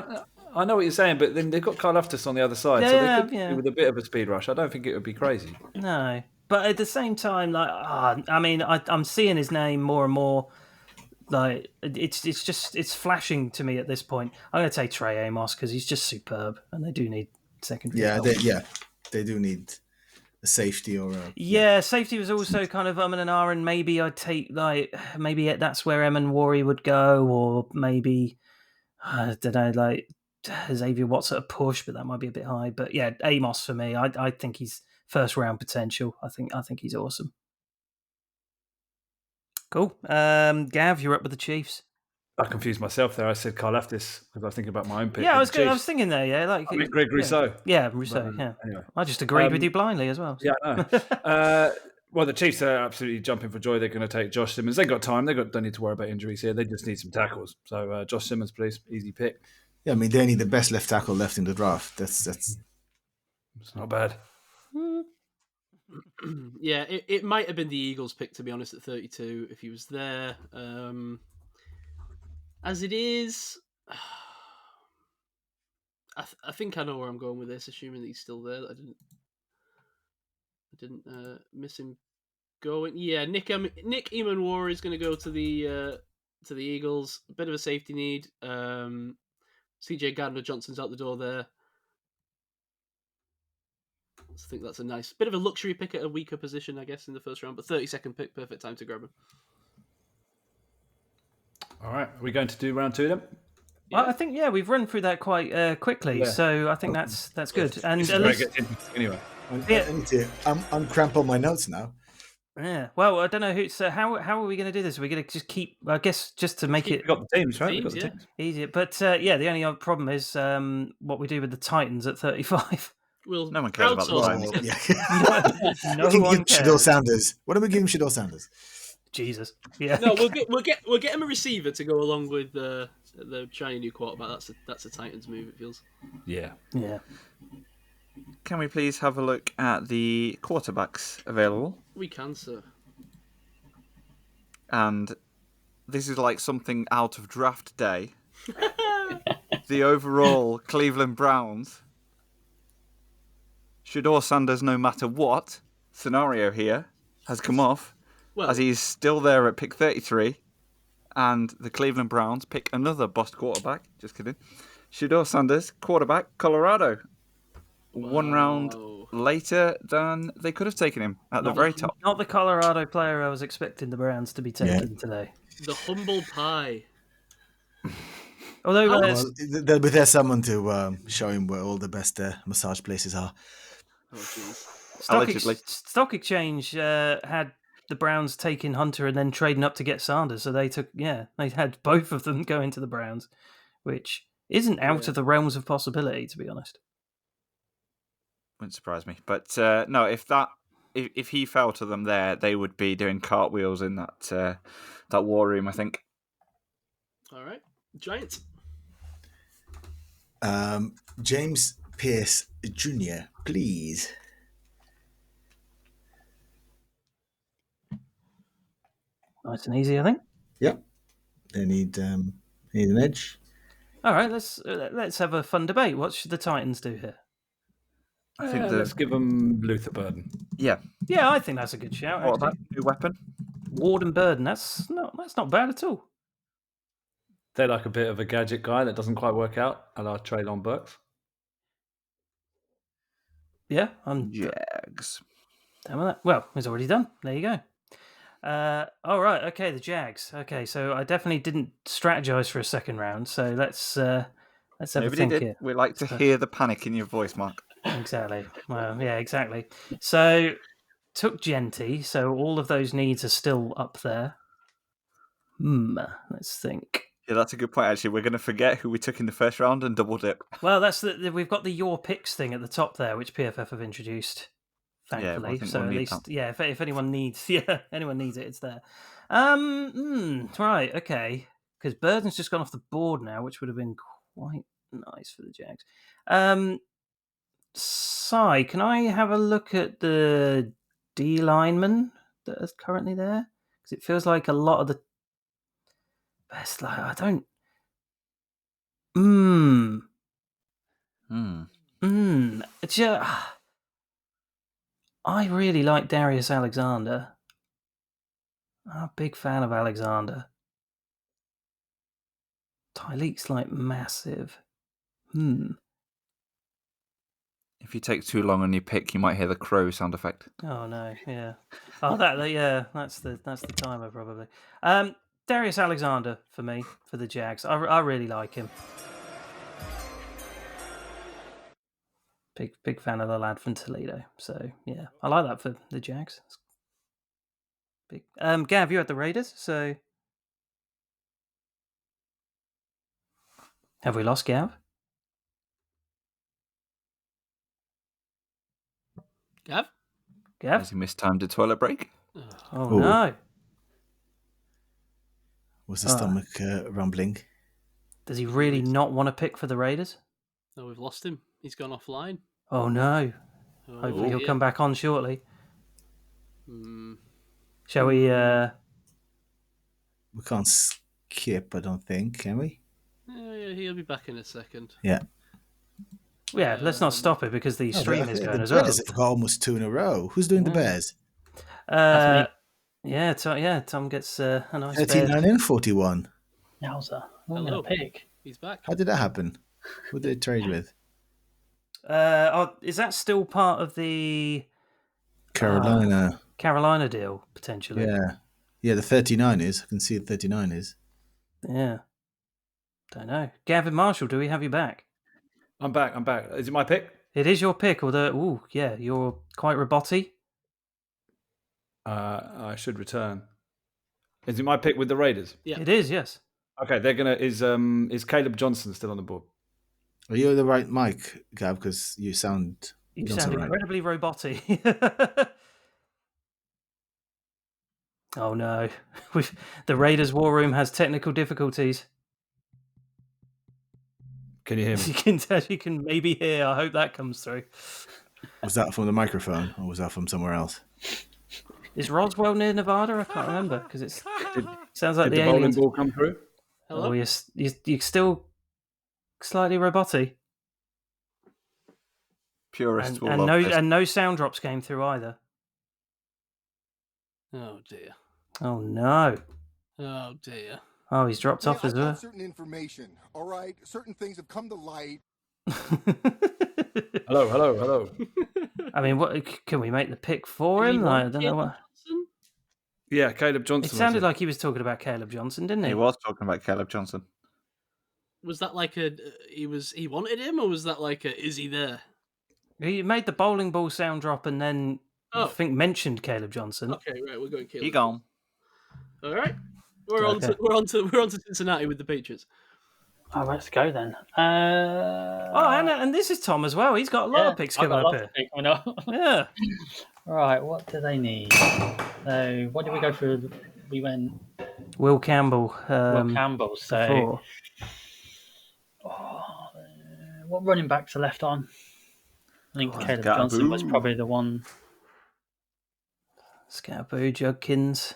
I know what you're saying, but then they've got Kyle Loftus on the other side, so they could do with a bit of a speed rush. I don't think it would be crazy. No, but at the same time, I'm seeing his name more and more. Like it's flashing to me at this point. I'm going to take Trey Amos because he's just superb, and they do need secondary. They do need a safety or a... Yeah, safety was also kind of and R, and maybe I'd take maybe that's where Emin Wari would go, or maybe I don't know, Xavier Watts at a push, but that might be a bit high. But yeah, Amos for me. I think he's first round potential. I think he's awesome. Cool. Gav, you're up with the Chiefs. I confused myself there. I said Karlaftis because I was thinking about my own pick. Yeah, I with was the Chiefs. thinking there. Yeah, like I meant Greg Rousseau. Yeah, Rousseau. But, yeah. Anyway, I just agreed with you blindly as well. So. Yeah, I know. Well, the Chiefs are absolutely jumping for joy. They're going to take Josh Simmons. They've got time. Don't need to worry about injuries here. They just need some tackles. So Josh Simmons, please, easy pick. Yeah, I mean they need the best left tackle left in the draft. That's It's not bad. Yeah, it might have been the Eagles' pick, to be honest, at 32 if he was there. As it is, I think I know where I'm going with this, assuming that he's still there. I didn't miss him going. Yeah, Nick Emanwar is going to go to the Eagles. A bit of a safety need. CJ Gardner-Johnson's out the door there. I think that's a nice bit of a luxury pick at a weaker position, I guess, in the first round. But 32nd pick, perfect time to grab him. All right, are we going to do round 2 then? Yeah. Well, I think we've run through that quite quickly, so I think that's good. And at least, anyway, I need to uncramp on my notes now. Yeah. Well, I don't know who. So how are we going to do this? Are we going to just keep? I guess just to make it. We got the teams, right? We got the teams. Easier, but the only other problem is what we do with the Titans at 35. Well, no one cares about the Titans. Yeah. No one cares. Shador Sanders. What are we giving Shador Sanders? Jesus. Yeah. No, we'll get him a receiver to go along with the shiny new quarterback. That's a Titans move. It feels. Yeah. Yeah. Can we please have a look at the quarterbacks available? We can, sir. And this is like something out of draft day. The overall Cleveland Browns. Shador Sanders, no matter what scenario here, has come off, as he's still there at pick 33, and the Cleveland Browns pick another bust quarterback. Just kidding. Shador Sanders, quarterback, Colorado. Wow. 1 round later than they could have taken him at the very top. Not the Colorado player I was expecting the Browns to be taking today. The humble pie. Although there'll be there someone to show him where all the best massage places are. Stock Exchange had the Browns taking Hunter and then trading up to get Sanders, so they had both of them go into the Browns, which isn't out of the realms of possibility, to be honest. Wouldn't surprise me, but no. If he fell to them there, they would be doing cartwheels in that war room, I think. All right, Giants. James Pierce Jr., please. Nice and easy, I think. Yep. They need an edge. All right, let's have a fun debate. What should the Titans do here? I think let's give them Luther Burden. Yeah. Yeah, I think that's a good shout. What about new weapon? Ward and Burden. That's not bad at all. They're like a bit of a gadget guy that doesn't quite work out, a la Treylon Burks. Yeah, Jags. Damn that. Well, it's already done. There you go. All right. Okay, the Jags. Okay, so I definitely didn't strategize for a second round. So let's have a think here. We like to hear the panic in your voice, Mark. Exactly. Well, yeah, exactly. So took Genty. So all of those needs are still up there. Let's think. Yeah, that's a good point. Actually, we're going to forget who we took in the first round and double dip. Well, we've got the your picks thing at the top there, which PFF have introduced. Thankfully, so at least, if anyone needs, anyone needs it, it's there. Right, okay, because Burden's just gone off the board now, which would have been quite nice for the Jags. Si, can I have a look at the D linemen that are currently there? Because it feels like a lot of the best. Like I don't. I really like Darius Alexander. I'm a big fan of Alexander. Tyleek's like massive. If you take too long on your pick, you might hear the crow sound effect. Oh no, yeah. Oh, that's the timer probably. Darius Alexander for me for the Jags. I really like him. Big fan of the lad from Toledo. So yeah, I like that for the Jags. It's big. Gav, you had the Raiders. So have we lost Gav? Gav? Has he mistimed a toilet break? Oh Oh. no! Was the stomach rumbling? Does he really not want to pick for the Raiders? No, we've lost him. He's gone offline. Oh no! Oh, Hopefully he'll dear. come back on shortly. Hmm. Shall we? We can't skip, I don't think, can we? Yeah, he'll be back in a second. Yeah. Yeah, let's not stop it because the stream is going the as well. Bears have got almost 2 in a row. Who's doing the Bears? That's me. Yeah, Tom gets a nice 39 and 41. Yowza. What am I Hello. going to pick? He's back. How did that happen? Who did they trade with? Is that still part of the Carolina. deal potentially? Yeah. Yeah, the 39 is. I can see the 39 is. Yeah. Don't know. Gavin Marshall, do we have you back? I'm back. Is it my pick? It is your pick, although, you're quite roboty. I should return. Is it my pick with the Raiders? Yeah. It is, yes. Okay, they're gonna. Is Caleb Johnson still on the board? Are you on the right mic, Gab? Because you sound... You don't sound right. incredibly roboty. Oh no. The Raiders War Room has technical difficulties. Can you hear me? As you can maybe hear. I hope that comes through. Was that from the microphone or was that from somewhere else? Is Roswell near Nevada? I can't remember because it sounds like Did the the bowling aliens. ball come through? Hello? Oh, you're still slightly roboty. Purists will And love no this. and no sound drops came through either. Oh, dear. Oh no. Oh, dear. Oh, he's dropped off as I've got well. certain information, all right? Certain things have come to light. Hello. I mean, what can we make the pick for him? I don't know what. Yeah, Caleb Johnson. It sounded like he was talking about Caleb Johnson, didn't he? He was talking about Caleb Johnson. Was that like he wanted him, or was that like is he there? He made the bowling ball sound drop and then I think mentioned Caleb Johnson. Okay, right, we're going Caleb. He gone. All right, we're on to Cincinnati with the Patriots. Oh, let's go then. And this is Tom as well. He's got a lot of picks coming up here. Yeah. Right, what do they need? So, what did we go for? We went Will Campbell. Will Campbell. So, before. What running backs are left on? I think Caleb Johnson was probably the one. Scarborough, Judkins.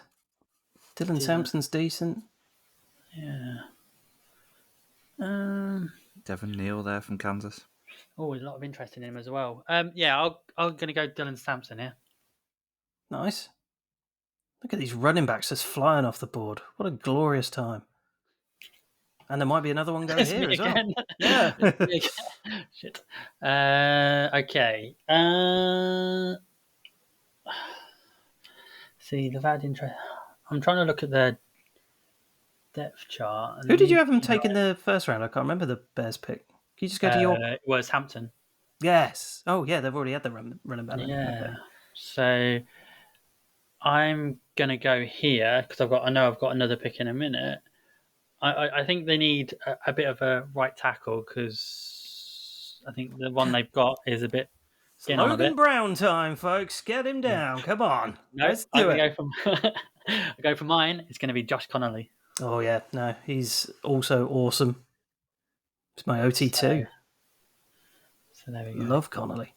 Dylan Sampson's decent. Yeah. Devon Neal there from Kansas. Oh, there's a lot of interest in him as well. I'm going to go Dylan Sampson here. Nice. Look at these running backs just flying off the board. What a glorious time. And there might be another one going here as well. Yeah. Shit. Okay. See, they've had interest. I'm trying to look at their depth chart. Who did you have them take in the first round? I can't remember the Bears pick. Can you just go to your... It was Hampton. Yes. Oh, yeah, they've already had the running back. Yeah. Okay. So I'm going to go here because I know I've got another pick in a minute. I think they need a bit of a right tackle because I think the one they've got is a bit... Logan Brown time, folks. Get him down. Come on. No, Let's do it. I go for mine. It's going to be Josh Connolly. Oh, yeah. No, he's also awesome. It's my OT2. So there we go. Love Connolly.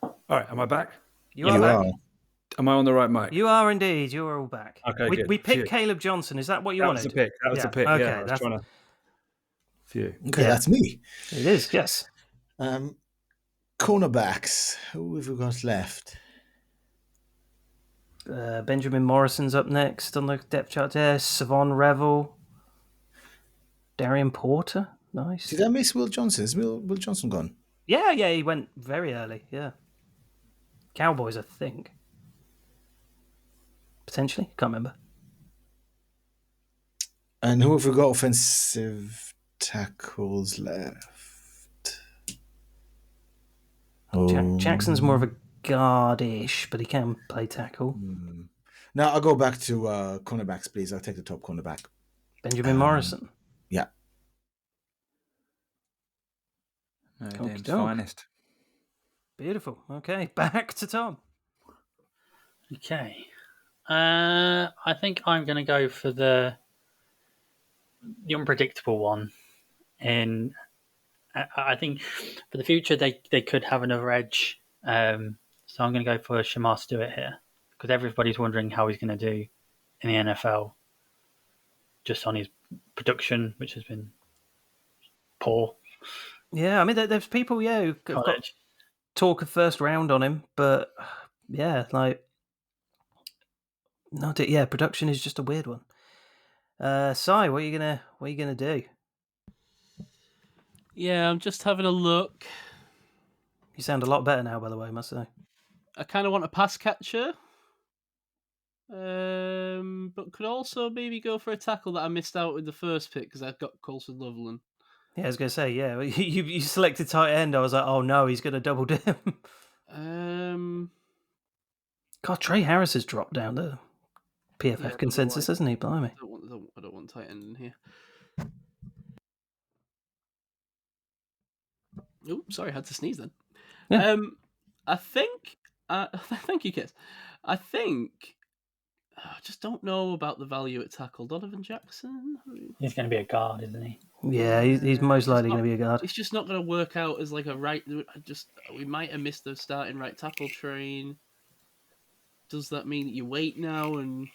All right, am I back? You are back. Am I on the right mic? You are indeed. You are all back. Okay, good. We picked Phew. Caleb Johnson. Is that what you That wanted? was the pick. That was the pick. Okay, Yeah, I was trying to... Phew. Okay, that's me. It is, yes. Cornerbacks. Who have we got left? Benjamin Morrison's up next on the depth chart there. Savon Revel. Darian Porter. Nice. Did I miss Will Johnson? Is Will Johnson gone? Yeah, he went very early. Yeah. Cowboys, I think. Potentially. Can't remember. And who have we got offensive tackles left? Jackson's more of a guard-ish, but he can play tackle. Now I'll go back to cornerbacks, please. I'll take the top cornerback. Benjamin Morrison. Yeah. Notre Dame's Okey-doke. finest. Beautiful. Okay, back to Tom. Okay. I think I'm going to go for the unpredictable one. And I think for the future, they could have another edge. So I'm going to go for Shamar Stewart here because everybody's wondering how he's going to do in the NFL just on his production, which has been poor. Yeah, I mean, there's people, who have got College. talk of first round on him, but yeah, production is just a weird one. Sai, what are you gonna do? Yeah, I'm just having a look. You sound a lot better now, by the way, I must say. I kind of want a pass catcher, but could also maybe go for a tackle that I missed out with the first pick because I've got Colson Loveland. Yeah, I was gonna say, yeah, you selected tight end. I was like, oh no, he's gonna double dip. God, Trey Harris has dropped down the PFF consensus, hasn't he? Blimey. I don't want tight end in here. Oh, sorry, I had to sneeze then. Yeah. I think. Thank you, Ketts. I think. I just don't know about the value at tackle. Donovan Jackson. He's going to be a guard, isn't he? Yeah, he's most likely going to be a guard. It's just not going to work out as like a right. We might have missed the starting right tackle train. Does that mean that you wait now? And do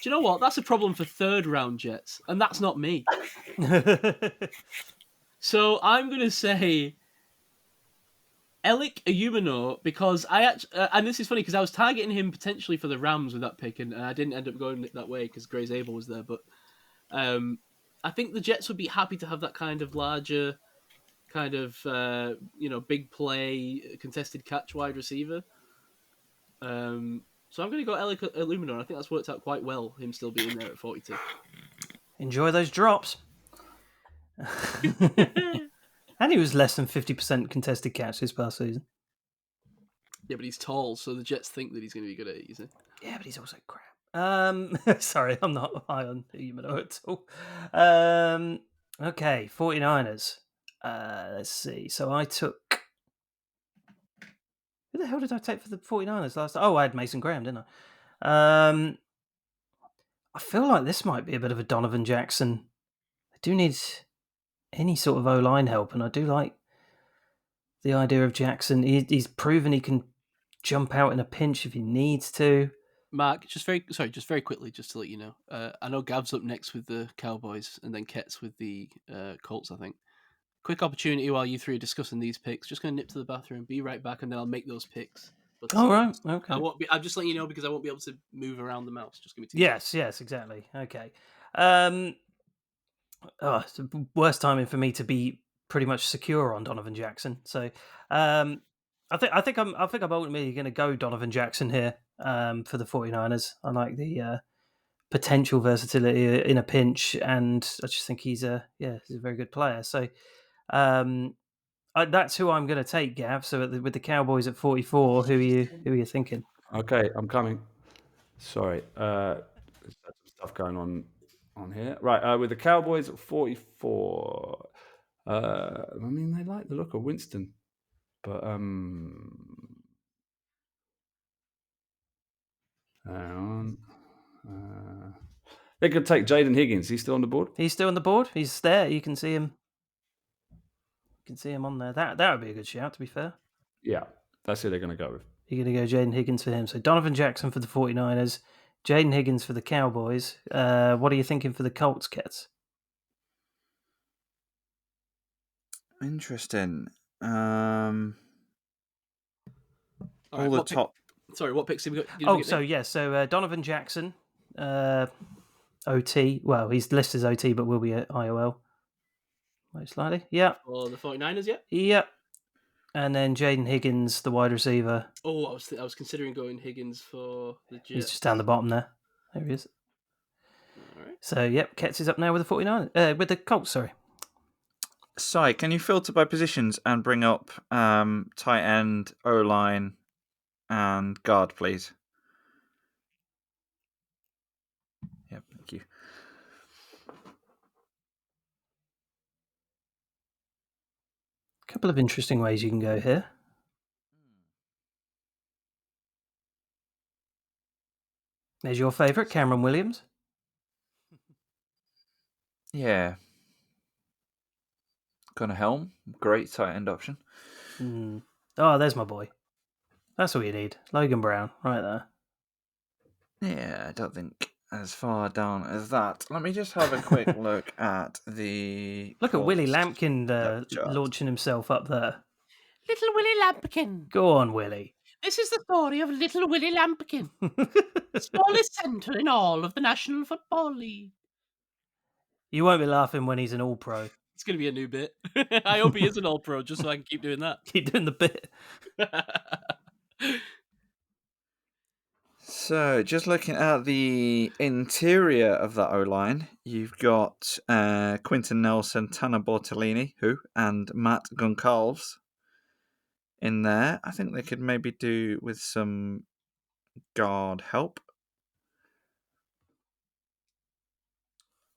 you know what? That's a problem for third round Jets, and that's not me. So I'm going to say Elik Ayumino because and this is funny because I was targeting him potentially for the Rams with that pick, and I didn't end up going that way because Grace Abel was there. But I think the Jets would be happy to have that kind of larger, kind of big play, contested catch wide receiver. So I'm going to go Elik Ayumino. I think that's worked out quite well. Him still being there at 42. Enjoy those drops. And he was less than 50% contested catch this past season. Yeah, but he's tall, so the Jets think that he's going to be good at it, you see. Yeah, but he's also crap. Sorry, I'm not high on Ayumino at all. Okay, 49ers. Let's see. So I took... Who the hell did I take for the 49ers last time? Oh, I had Mason Graham, didn't I? I feel like this might be a bit of a Donovan Jackson. I do need any sort of O-line help, and I do like the idea of Jackson. He's proven he can jump out in a pinch if he needs to. Mark, just very quickly, just to let you know. I know Gav's up next with the Cowboys, and then Ketts with the Colts, I think. Quick opportunity while you three are discussing these picks. Just going to nip to the bathroom, be right back, and then I'll make those picks. But, all right, okay. I'm just letting you know because I won't be able to move around the mouse. Just give me 2 seconds. Yes, exactly. Okay. It's the worst timing for me to be pretty much secure on Donovan Jackson. So, I think I'm ultimately going to go Donovan Jackson here for the 49ers. I like the potential versatility in a pinch, and I just think he's a very good player. So, that's who I'm going to take, Gav. So with the Cowboys at 44, who are you thinking? Okay, I'm coming. Sorry, there's some stuff going on here. Right, with the Cowboys at 44. I mean, they like the look of Winston, but hang on. They could take Jaden Higgins. He's still on the board. He's still on the board. He's there. You can see him. You can see him on there. That would be a good shout, to be fair. Yeah, that's who they're going to go with. You're going to go Jaden Higgins for him. So Donovan Jackson for the 49ers, Jaden Higgins for the Cowboys. What are you thinking for the Colts, Ketts? Interesting. All right, the top. What picks have we got? So Donovan Jackson, OT. Well, he's listed as OT, but will be at IOL. Most likely. Yeah. For the 49ers, yeah? Yep. And then Jaden Higgins, the wide receiver. Oh, I was considering going Higgins for the Jets. He's just down the bottom there. There he is. All right. So, Ketts is up now with the 49ers. With the Colts, sorry. Si, can you filter by positions and bring up tight end, O-line, and guard, please? Yep, thank you. A couple of interesting ways you can go here. There's your favourite, Cameron Williams. Yeah. Connor Helm, great tight end option. Oh, there's my boy. That's all you need. Logan Brown, right there. Yeah, I don't think as far down as that. Let me just have a quick look at the. Look at Willie Colts Lampkin depth chart. launching himself up there. Little Willie Lampkin. Go on, Willie. This is the story of Little Willie Lampkin, smallest centre in all of the National Football League. You won't be laughing when he's an all-pro. It's going to be a new bit. I hope he is an all-pro, just so I can keep doing that. Keep doing the bit. So, just looking at the interior of that O-line, you've got Quinton Nelson, Tanner Bortolini, and Matt Goncalves in there. I think they could maybe do with some guard help.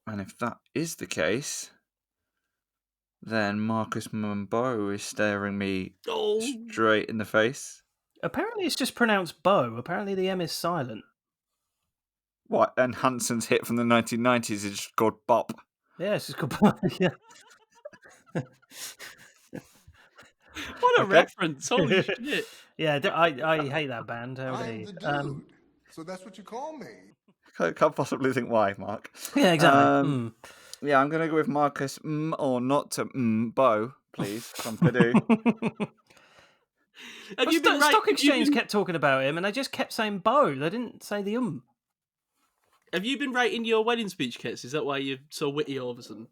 And if that is the case, then Marcus Mambo is staring me straight in the face. Apparently it's just pronounced Bo. Apparently the M is silent. What? And Hanson's hit from the 1990s is just called Bop. Yeah, it's just called Bo. Yeah. What a reference. Holy shit. Yeah, I hate that band. I'm the dude. So that's what you call me. I can't possibly think why, Mark. Yeah, exactly. Yeah, I'm going to go with Marcus or not to Bo, please, from Purdue. Have you been right? Stock Exchange kept talking about him, and they just kept saying Bo. They didn't say the Have you been writing your wedding speech, Ketts? Is that why you're so witty all of a sudden?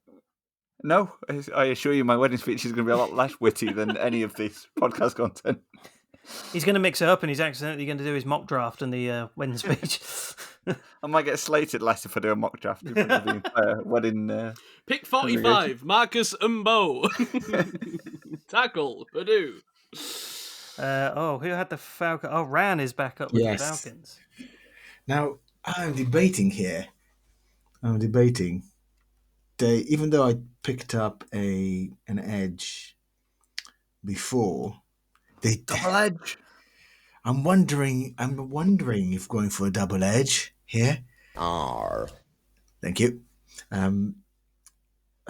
No, I assure you my wedding speech is going to be a lot less witty than any of this podcast content. He's going to mix it up, and he's accidentally going to do his mock draft and the wedding speech. I might get slated less if I do a mock draft in front of the entire wedding. Pick 45, Marcus Umbo. Tackle, Purdue. Who had the Falcon? Oh, Ran is back up with the Falcons. Now, I'm debating here. Even though I picked up an edge before, Double edge. I'm wondering if going for a double edge here. Thank you. I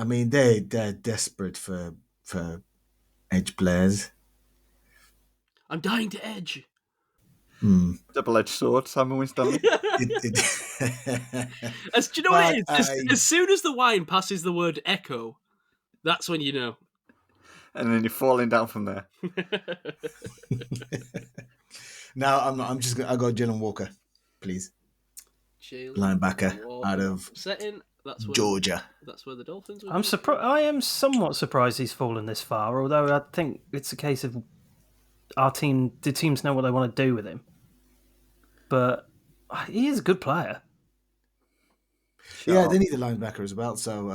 mean, they're desperate for edge players. I'm dying to edge. Double-edged sword, Simon Winstanley. Do you know what it is? As soon as the wine passes the word echo, that's when you know. And then you're falling down from there. Now I got Jalen Walker, please. Linebacker out of Georgia. That's where the Dolphins would I'm surprised. I am somewhat surprised he's fallen this far. Although I think it's a case of the teams know what they want to do with him. But he is a good player. Yeah, they need a linebacker as well. So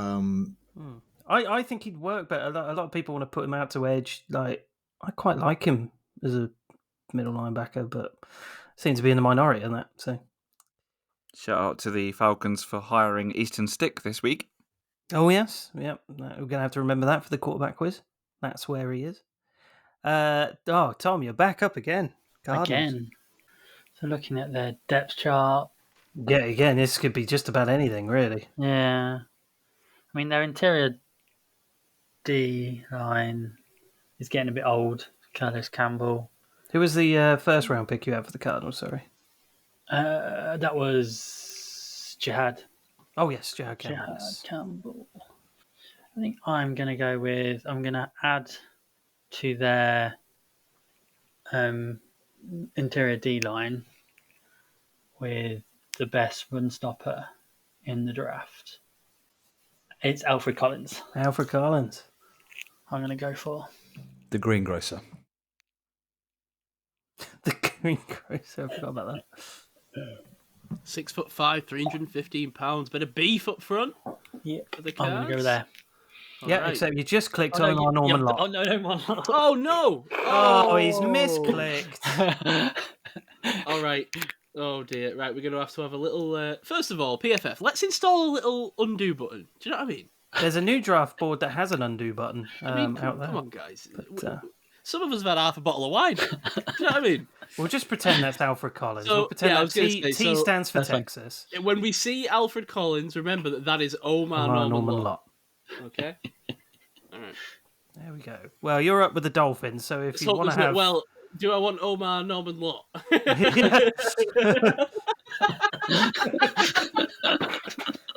I think he'd work better. A lot of people want to put him out to edge. Like, I quite like him as a middle linebacker, but seems to be in the minority in that. So, shout out to the Falcons for hiring Easton Stick this week. Oh yes, yep. We're going to have to remember that for the quarterback quiz. That's where he is. Tom, you're back up again. Cardinals. Again. So looking at their depth chart. Yeah, again, this could be just about anything, really. Yeah. I mean, their interior D line is getting a bit old. Curtis Campbell. Who was the first round pick you had for the Cardinals, sorry? That was Jihad. Oh, yes, Jihad Campbell. Campbell. I think I'm going to add to their interior D line with the best run stopper in the draft. It's Alfred Collins. Alfred Collins. I'm going to go for the greengrocer. The greengrocer. I forgot about that. 6'5", 315 pounds. Bit of beef up front. Yeah, for the I'm going to go there. Yeah, right. except you just clicked Oh, on our Norman yeah, Lot. oh, no, Oh no! Oh, he's misclicked. All right. Oh dear. Right, we're going to have a little. First of all, PFF. Let's install a little undo button. Do you know what I mean? There's a new draft board that has an undo button out there. Come on, guys. But, Some of us have had half a bottle of wine. Do you know what I mean? we'll just pretend that's Alfred Collins. So, We'll pretend yeah, I that was gonna T, say, T so- stands for That's fine. Texas. When we see Alfred Collins, remember that is Omar Norman Lot. Okay. All right. There we go. Well, you're up with the Dolphins, so if you want to have... Well, do I want Omar Norman Lot?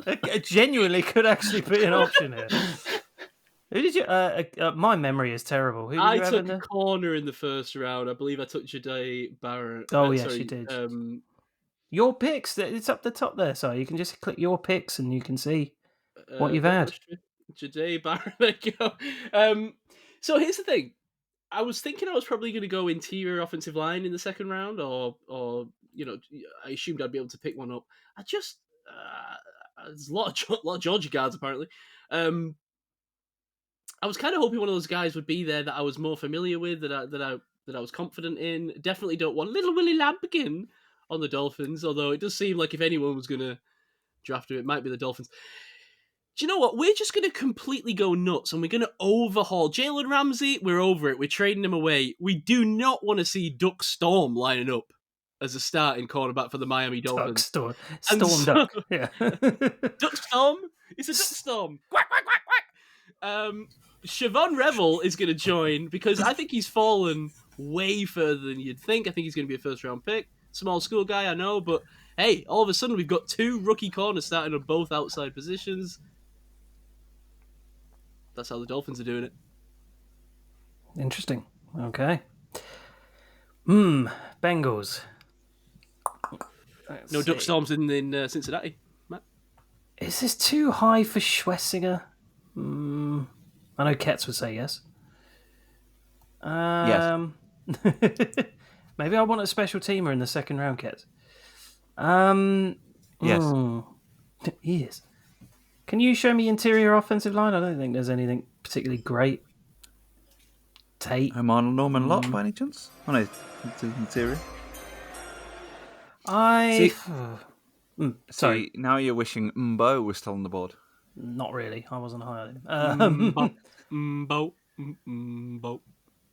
It genuinely could actually be an option here. Who did you? My memory is terrible. Who did I you have took in there? corner in the first round. I believe I took Jade Barrett. Oh, yes, sorry, you did. Your Your picks. It's up the top there, so you can just click your picks and you can see what you've had. Jade Barrett. There you go. So here's the thing. I was thinking I was probably going to go interior offensive line in the second round, or I assumed I'd be able to pick one up. I just there's a lot of Georgia guards apparently. I was kind of hoping one of those guys would be there that I was more familiar with, that I was confident in. Definitely don't want little Willie Lampkin on the Dolphins, although it does seem like if anyone was going to draft him, it might be the Dolphins. Do you know what? We're just going to completely go nuts and we're going to overhaul Jalen Ramsey. We're over it. We're trading him away. We do not want to see Duck Storm lining up as a starting cornerback for the Miami Dolphins. Storm And Duck. Yeah. Duck Storm? It's a Duck Storm. Quack, quack, quack, quack. Siobhan Revel is going to join because I think he's fallen way further than you'd think. I think he's going to be a first-round pick. Small school guy, I know, but hey, all of a sudden we've got two rookie corners starting on both outside positions. That's how the Dolphins are doing it. Interesting. Okay. Bengals. Let's No Duck see. Storms in Cincinnati, Matt. Is this too high for Schwessinger? I know Ketts would say yes. Yes. Maybe I want a special teamer in the second round, Ketts. Yes. Yes. Can you show me interior offensive line? I don't think there's anything particularly great. Tate. Omar Norman Lot by any chance? Oh no, it's interior. Sorry. See, now you're wishing Mbo was still on the board. Not really. I wasn't high on him. Bo.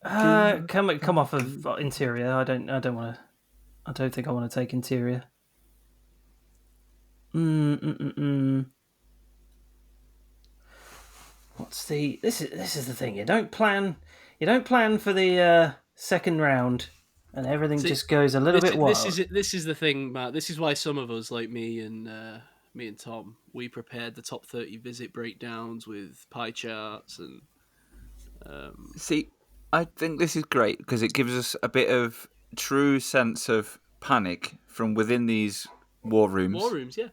Come off of interior. I don't want to. I don't think I want to take interior. What's the? This is the thing. You don't plan for the second round, and everything just goes a little bit wild. This is the thing, Matt. This is why some of us, like me and Tom, we prepared the top 30 visit breakdowns with pie charts and. See, I think this is great because it gives us a bit of true sense of panic from within these war rooms. War rooms, yeah.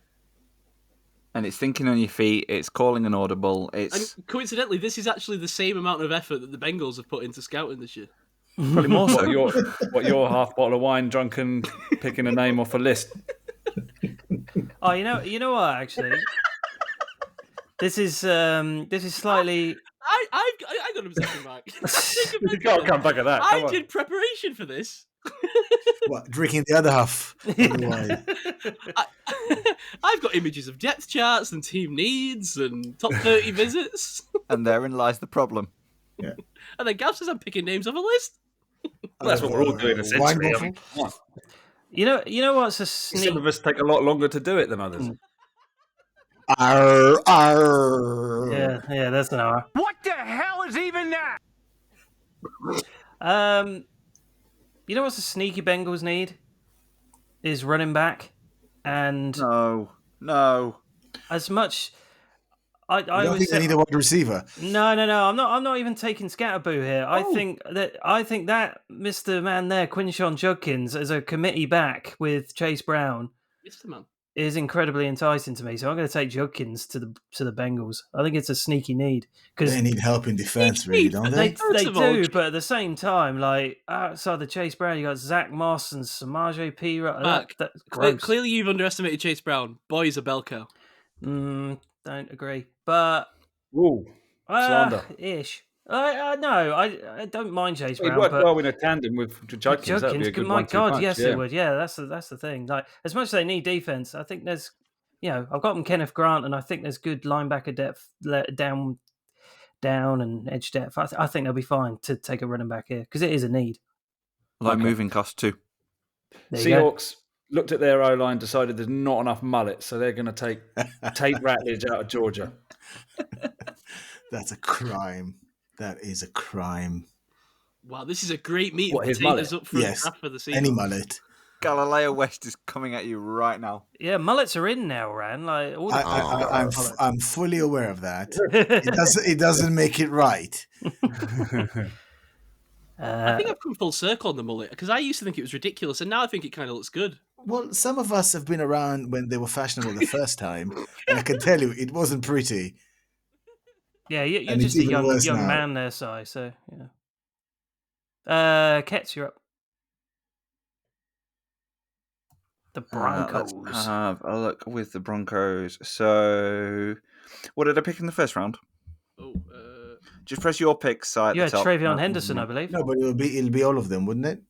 And it's thinking on your feet. It's calling an audible. It's And coincidentally, this is actually the same amount of effort that the Bengals have put into scouting this year. probably more so. Your half bottle of wine drunk and picking a name off a list. Oh, you know what? Actually, this is slightly. I got him second back. You can't come back at that. I did preparation for this. What, drinking the other half of the wine? I've got images of depth charts and team needs and top 30 visits. And therein lies the problem. Yeah. And then Gav says I'm picking names off a list. Well, that's what we're all doing, essentially. Wine I mean, come on. You know what's a sneak? Some of us take a lot longer to do it than others. Arr, arr. Yeah, that's an hour. What the hell is even that? You know what's a sneaky Bengals need? Is running back, and No. as much. I I would think say, they need a wide receiver. No. I'm not even taking Scatterboo here. I think that Mr. Man there, Quinshon Judkins, as a committee back with Chase Brown, Mr. Man. is incredibly enticing to me. So I'm going to take Judkins to the Bengals. I think it's a sneaky need because They need help in defense, really, don't they? they First of all, do. But at the same time, like outside the Chase Brown, you got Zach Moss and Samaje P. Mark, clearly you've underestimated Chase Brown. Boy, he's a bell cow. Don't agree, but Ooh. Slander. Ish. No, I don't mind Chase He'd Brown, work but well in a tandem with Judkins. That would be a good my one-two God, punch. yes, Yeah. it would. Yeah, that's the thing. Like, as much as they need defense, I think there's, I've got them Kenneth Grant, and I think there's good linebacker depth down and edge depth. I think they'll be fine to take a running back here because it is a need. Like moving costs too. There you go. Seahawks looked at their O-line, decided there's not enough mullets, so they're going to take Tate Ratledge out of Georgia. That's a crime. That is a crime. Wow, this is a great meeting. What, his Potatoes mullet? up for a Yes, draft for the Seahawks. any mullet. Galileo West is coming at you right now. Yeah, mullets are in now, Ran. Like all the I'm fully aware of that. It doesn't make it right. I think I've come full circle on the mullet because I used to think it was ridiculous, and now I think it kind of looks good. Well, some of us have been around when they were fashionable the first time, and I can tell you it wasn't pretty. Yeah, you're And it's just a even worse young now. man there, Si. So yeah. Ketts, you're up. The Broncos. Let's have a look with the Broncos. So, what did I pick in the first round? Just press your picks. At You the had top. Travion Henderson, I believe. No, but it'll be all of them, wouldn't it?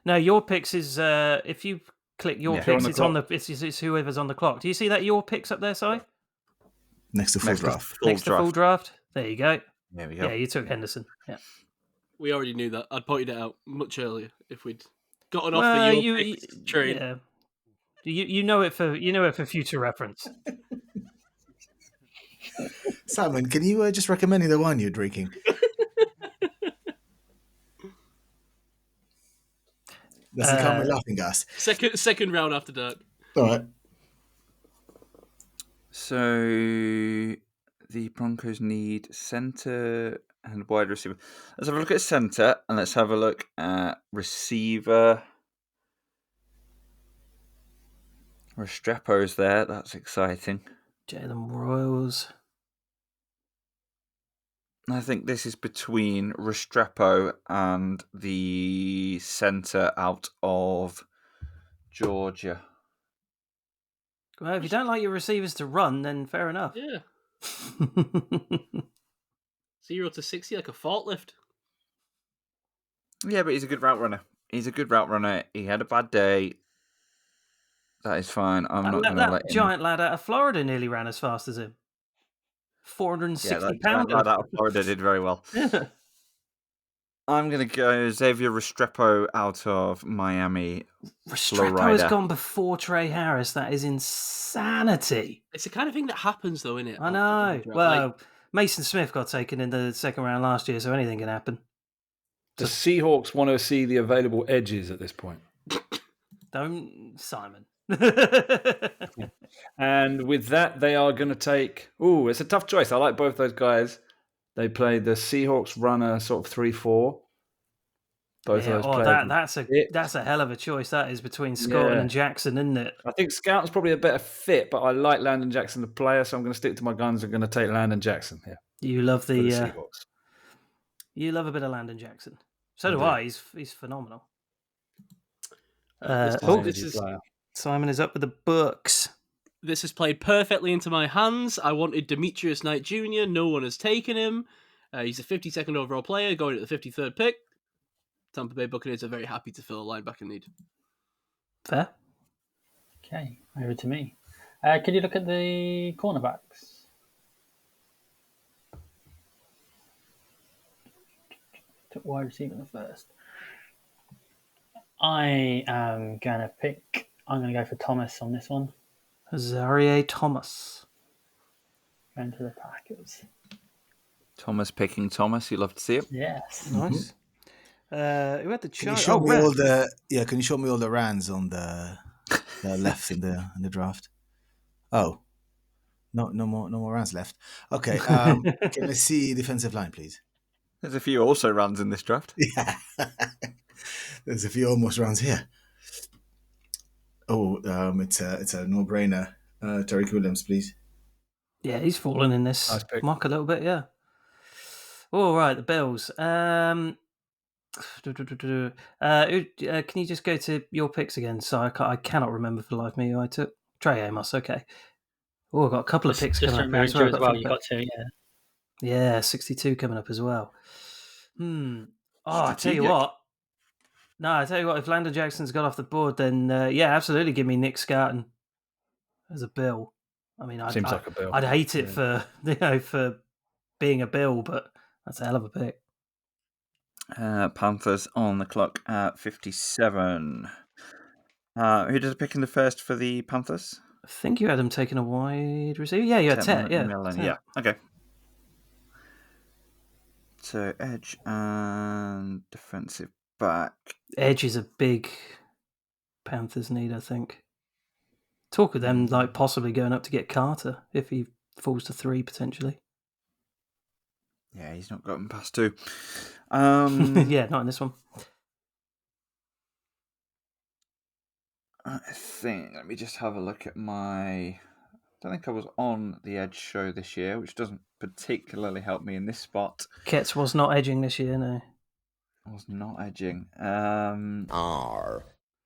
No, your picks is if you click your Yeah, picks, on the it's whoever's on the clock. Do you see that your picks up there, Si? Next to full draft. Next to full draft. There you go. There we go. Yeah, you took Henderson. Yeah. We already knew that. I'd pointed it out much earlier if we'd gotten off the your picks train. Yeah. You know it for future reference. Simon, can you just recommend me the wine you're drinking? Doesn't count my laughing gas. Second round after dark. All right. So the Broncos need center and wide receiver. Let's have a look at center and let's have a look at receiver. Restrepo's there. That's exciting. Jalen Royals. I think this is between Restrepo and the center out of Georgia. Well, if you don't like your receivers to run, then fair enough. Yeah. 0 to 60 like a forklift. Yeah, but he's a good route runner. He had a bad day. That is fine. I'm not going to let him. That giant lad out of Florida nearly ran as fast as him. 460 pounds. That out of Florida did very well. I'm going to go Xavier Restrepo out of Miami. Restrepo has gone before Trey Harris. That is insanity. It's the kind of thing that happens, though, isn't it? I know. Well, Mason Smith got taken in the second round last year, so anything can happen. The Seahawks want to see the available edges at this point. Don't, Simon. And with that, they are going to take... Ooh, it's a tough choice. I like both those guys. They play the Seahawks runner sort of 3-4. Both of those players. That's a hell of a choice. That is between Scott and Jackson, isn't it? I think Scout's probably a better fit, but I like Landon Jackson, the player, so I'm going to stick to my guns. I'm going to take Landon Jackson here. You love the Seahawks. You love a bit of Landon Jackson. So do I. He's phenomenal. Simon is up with the books. This has played perfectly into my hands. I wanted Demetrius Knight Jr. No one has taken him. He's a 52nd overall player, going at the 53rd pick. Tampa Bay Buccaneers are very happy to fill a linebacker need. Fair. Okay, over to me. Can you look at the cornerbacks? Took wide receiver first. I'm going to go for Thomas on this one. Zaire Thomas. Going to the Packers. Thomas picking Thomas. You love to see it. Yes. Nice. Who had the Can you chart? show me all the Can you show me all the Rands on the left in the draft? Oh, no more Rands left. Okay. Can I see defensive line, please? There's a few also runs in this draft. Yeah. There's a few almost rounds here. Oh, it's a no-brainer. Tariq Williams, please. Yeah, he's fallen in this mock a little bit. Yeah. All right, the Bills. Can you just go to your picks again? So I cannot remember for the life of me who I took. Trey Amos. Okay. Oh, I've got a couple of picks. Just to remind you as well. You got to Yeah, 62 coming up as well. Oh, I tell you Strategic. what. No, I tell you what. If Landon Jackson's got off the board, then yeah, absolutely, give me Nick Scarton as a bill. I mean, Seems like a bill. I'd hate it for for being a bill, but that's a hell of a pick. Panthers on the clock at 57. Who did I pick in the first for the Panthers? I think you had him taking a wide receiver. Yeah, you had Tet. Yeah, Millen, Tet. yeah. Okay. So edge and defensive back. Edge is a big Panthers need, I think. Talk of them like possibly going up to get Carter if he falls to 3 potentially. Yeah, he's not gotten past 2. Yeah, not in this one. I think. Let me just have a look at my. I don't think I was on the Edge show this year, which doesn't particularly help me in this spot. Ketts was not edging this year, no. I was not edging.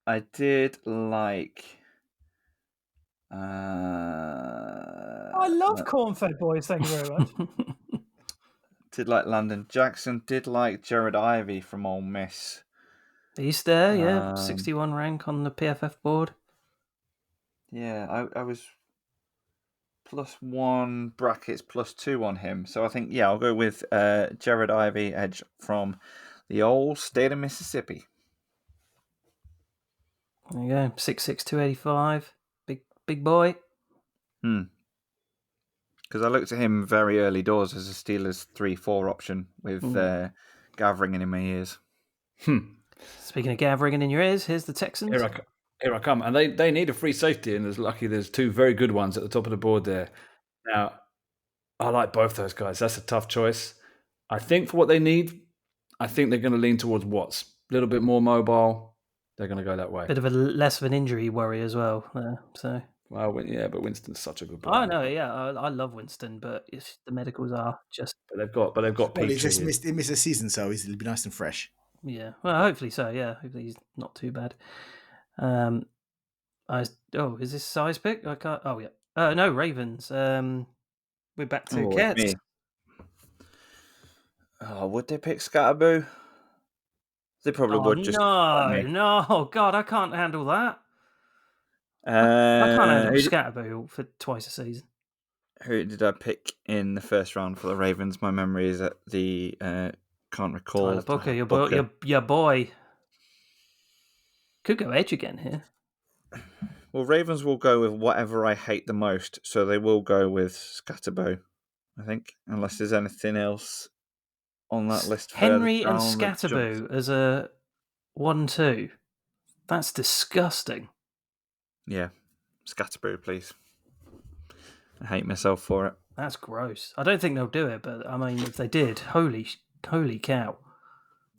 I did like. I love corn-fed boys. Thank you very much. Did like Landon Jackson. Did like Jared Ivey from Ole Miss. He's there, yeah. 61 rank on the PFF board. Yeah, I was +1 brackets +2 on him. So I think, yeah, I'll go with Jared Ivey, edge from the old state of Mississippi. There you go. 6'6", 285. Big boy. Because I looked at him very early doors as a Steelers 3-4 option with Gathering in my ears. Speaking of Gathering in your ears, here's the Texans. Here I come. And they need a free safety, and there's 2 very good ones at the top of the board there. Now, I like both those guys. That's a tough choice. I think for what they need, I think they're going to lean towards Watts. A little bit more mobile. They're going to go that way. Bit of a less of an injury worry as well. So. Well, yeah, but Winston's such a good boy. I know, yeah, I love Winston, but if the medicals are just. But they've got. Well, he just missed a season, so it'll be nice and fresh. Yeah, well, hopefully so. Yeah, hopefully he's not too bad. Is this size pick? I can't. Oh yeah. No, Ravens. We're back to Ketts. Oh, would they pick Scatterboo? They probably would. Just no, God, I can't handle that. I can't handle Scatterboo for twice a season. Who did I pick in the first round for the Ravens? My memory is at the can't recall. Tyler Booker, your boy. Could go edge again here. Well, Ravens will go with whatever I hate the most, so they will go with Scatterbo, I think, unless there's anything else on that list. Henry and Scatterboo as a 1-2. That's disgusting. Yeah, Scatterboo, please. I hate myself for it. That's gross. I don't think they'll do it, but I mean, if they did, holy cow.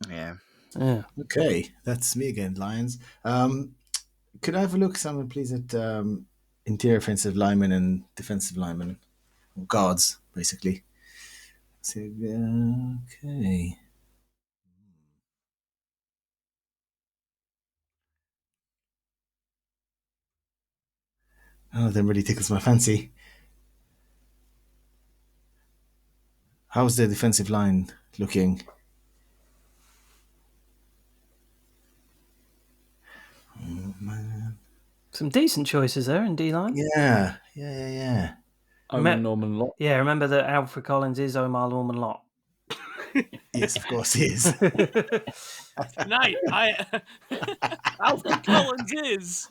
Yeah. Okay, that's me again, Lions. Could I have a look, someone, please, at interior offensive linemen and defensive linemen? Guards, basically. So, okay. Oh, that really tickles my fancy. How's the defensive line looking? Oh, man. Some decent choices there in D-line. Yeah. Omar Norman Lott. Yeah, remember that Alfred Collins is Omar Norman Lott. Yes, of course he is. Tonight, Alfred Collins is.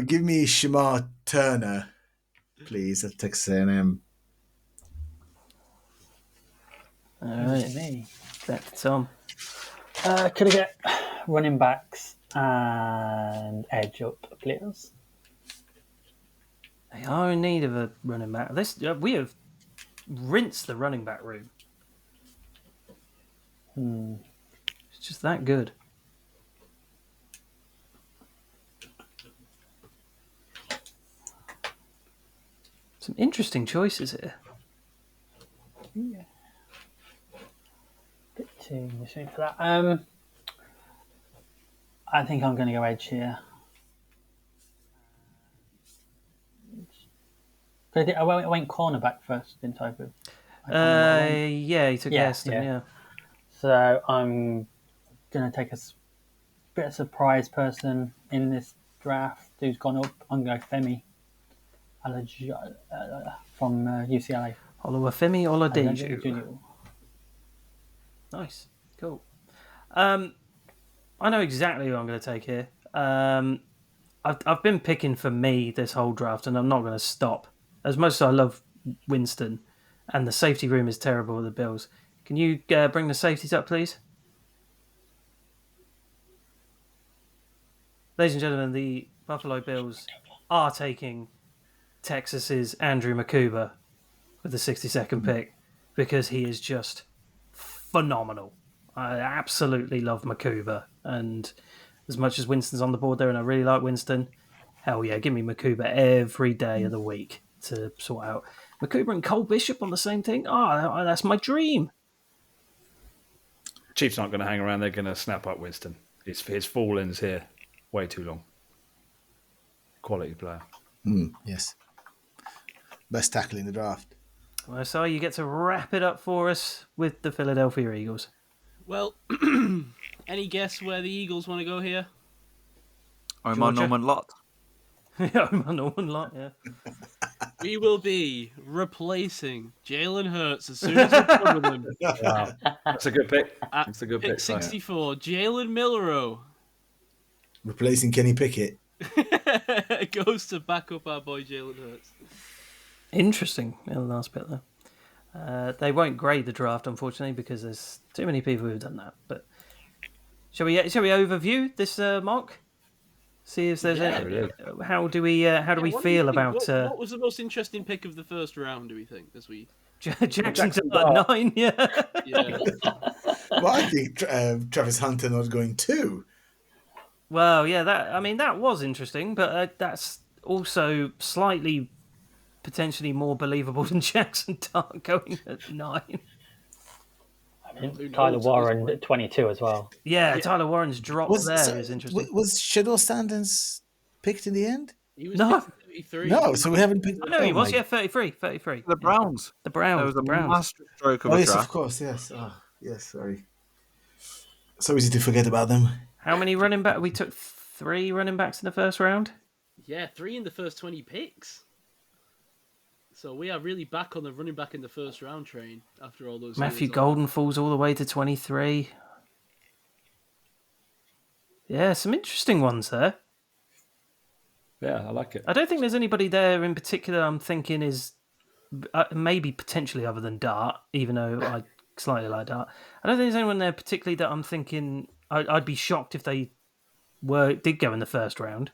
Give me Shamar Turner, please, at Texas A&M. All right, back to Tom. Could I get running backs and edge up, please? They are in need of a running back. We have rinsed the running back room. It's just that good. Some interesting choices here. Yeah. Bit too missing for that. I think I'm going to go edge here. I went cornerback first, didn't I? I can't remember what I went. Yeah, he took Hairston, yeah. So I'm going to take a bit of surprise person in this draft who's gone up. I'm going to go Femi from UCLA. Oluwafemi Oladeju. Nice, cool. I know exactly who I'm going to take here. I've been picking for me this whole draft, and I'm not going to stop. As much as I love Winston, and the safety room is terrible with the Bills. Can you bring the safeties up, please? Ladies and gentlemen, the Buffalo Bills are taking Texas's Andrew Makuba with the 62nd pick because he is just phenomenal. I absolutely love Makuba, and as much as Winston's on the board there, and I really like Winston, hell yeah, give me Makuba every day of the week to sort out. Makuba and Cole Bishop on the same thing? Oh, that's my dream. Chiefs aren't going to hang around. They're going to snap up Winston. His fall-ins here way too long. Quality player. Yes. Best tackle in the draft. Well, so you get to wrap it up for us with the Philadelphia Eagles. Well, any guess where the Eagles want to go here? Omar Norman Lott. Omar Norman Lott, yeah. We will be replacing Jalen Hurts as soon as we cover them. Wow. That's a good pick. That's a good pick. 64, Jalen Milroe. Replacing Kenny Pickett. Goes to back up our boy Jalen Hurts. Interesting in the last bit there. They won't grade the draft, unfortunately, because there's too many people who've done that. But shall we overview this, Mark? See if there's any. How do we feel about? What was the most interesting pick of the first round? Do we think this week? Jackson's at 9. Yeah. Well, I think Travis Hunter not going 2. Well, yeah. That was interesting, but that's also slightly potentially more believable than Jackson Dart going at 9. Tyler Warren at 22 as well. Yeah, Tyler Warren's drop is interesting. Was Shadow Sanders picked in the end? He was No. 33. No, so we haven't picked. Oh, no, he was. Yeah, 33. The Browns. The Browns. There was a the Browns. master stroke of Oh, a yes, draft. of course. Yes. Oh, yes. Sorry. So easy to forget about them. How many running back? We took 3 running backs in the first round. Yeah, 3 in the first 20 picks. So we are really back on the running back in the first round train after all those. Matthew years Golden falls all the way to 23. Yeah, some interesting ones there. Yeah, I like it. I don't think there's anybody there in particular I'm thinking is maybe potentially other than Dart, even though I slightly like Dart. I don't think there's anyone there particularly that I'm thinking I'd be shocked if they did go in the first round.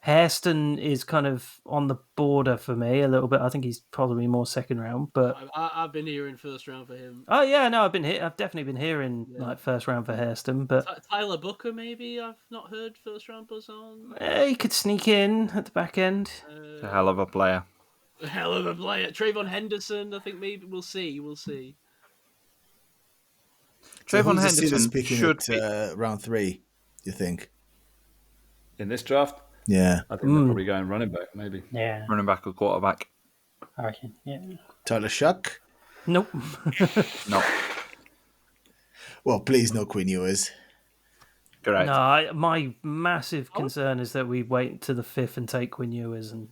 Hairston is kind of on the border for me a little bit. I think he's probably more second round, but I've been hearing first round for him. Oh yeah, no, I've definitely been hearing like first round for Hairston, but Tyler Booker maybe I've not heard first round buzz on. He could sneak in at the back end. A hell of a player. A hell of a player. Trayvon Henderson, I think maybe we'll see. Trayvon Henderson picking should at round 3. You think? In this draft? Yeah. I think they're probably going running back, maybe. Yeah. Running back or quarterback. I reckon, yeah. Tyler Shuck? Nope. No. Well, please, no Quinn Ewers. Correct. No, my massive concern is that we wait to the 5th and take Quinn Ewers, and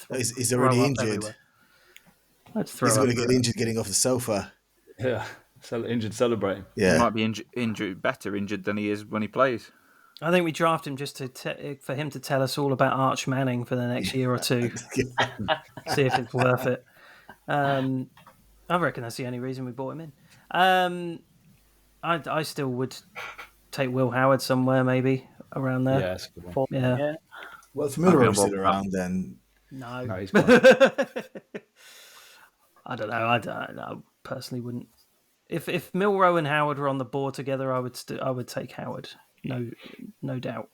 He's already injured. Let's throw. He's going to get injured getting off the sofa. Yeah, injured celebrating. Yeah. He might be better injured than he is when he plays. I think we draft him just for him to tell us all about Arch Manning for the next year or two. See if it's worth it. I reckon that's the only reason we brought him in. I still would take Will Howard somewhere, maybe around there. Yeah, that's a good one. Yeah. Well, if Milroe's still around, then No, he's gone. I don't know. I personally wouldn't. If Milroe and Howard were on the board together, I would take Howard. No doubt.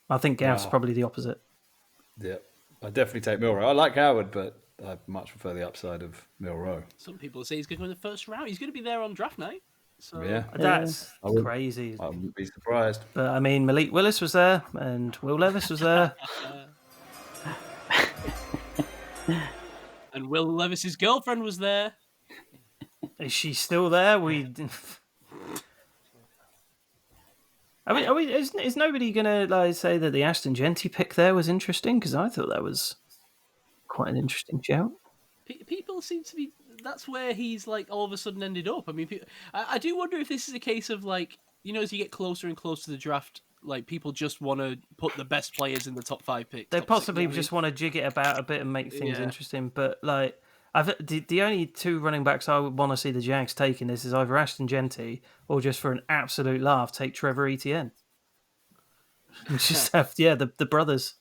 I think Gav's probably the opposite. Yeah, I definitely take Milroe. I like Howard, but I much prefer the upside of Milroe. Some people say he's going to go in the first round. He's going to be there on draft night. So Yeah, That's crazy. I wouldn't be surprised. But I mean, Malik Willis was there, and Will Levis was there. And Will Levis's girlfriend was there. Is she still there? I mean, is nobody gonna like say that the Ashton Genty pick there was interesting? Because I thought that was quite an interesting shout. People seem to be. That's where he's like all of a sudden ended up. I mean, I do wonder if this is a case of like, you know, as you get closer and closer to the draft, like people just want to put the best players in the top 5 picks. They top possibly 6, just want to jig it about a bit and make things Yeah. interesting. But like, the only 2 running backs I would want to see the Jags taking this is either Ashton Genty or just for an absolute laugh, take Trevor Etienne. Just have the brothers.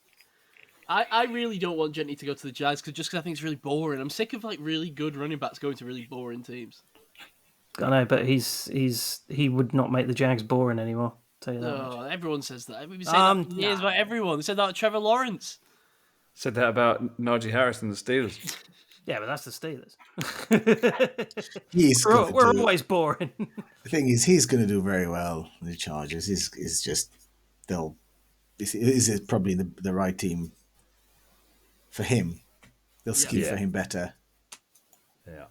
I really don't want Genty to go to the Jags because I think it's really boring. I'm sick of like really good running backs going to really boring teams. I know, but he would not make the Jags boring anymore. Tell you that much. Everyone says that. We've been saying that for years about everyone. They said that about Trevor Lawrence. Said that about Najee Harris and the Steelers. Yeah, but that's the Steelers. We're always boring. The thing is, he's going to do very well. The Chargers is just is probably the right team for him. They'll scheme for him better. Yeah.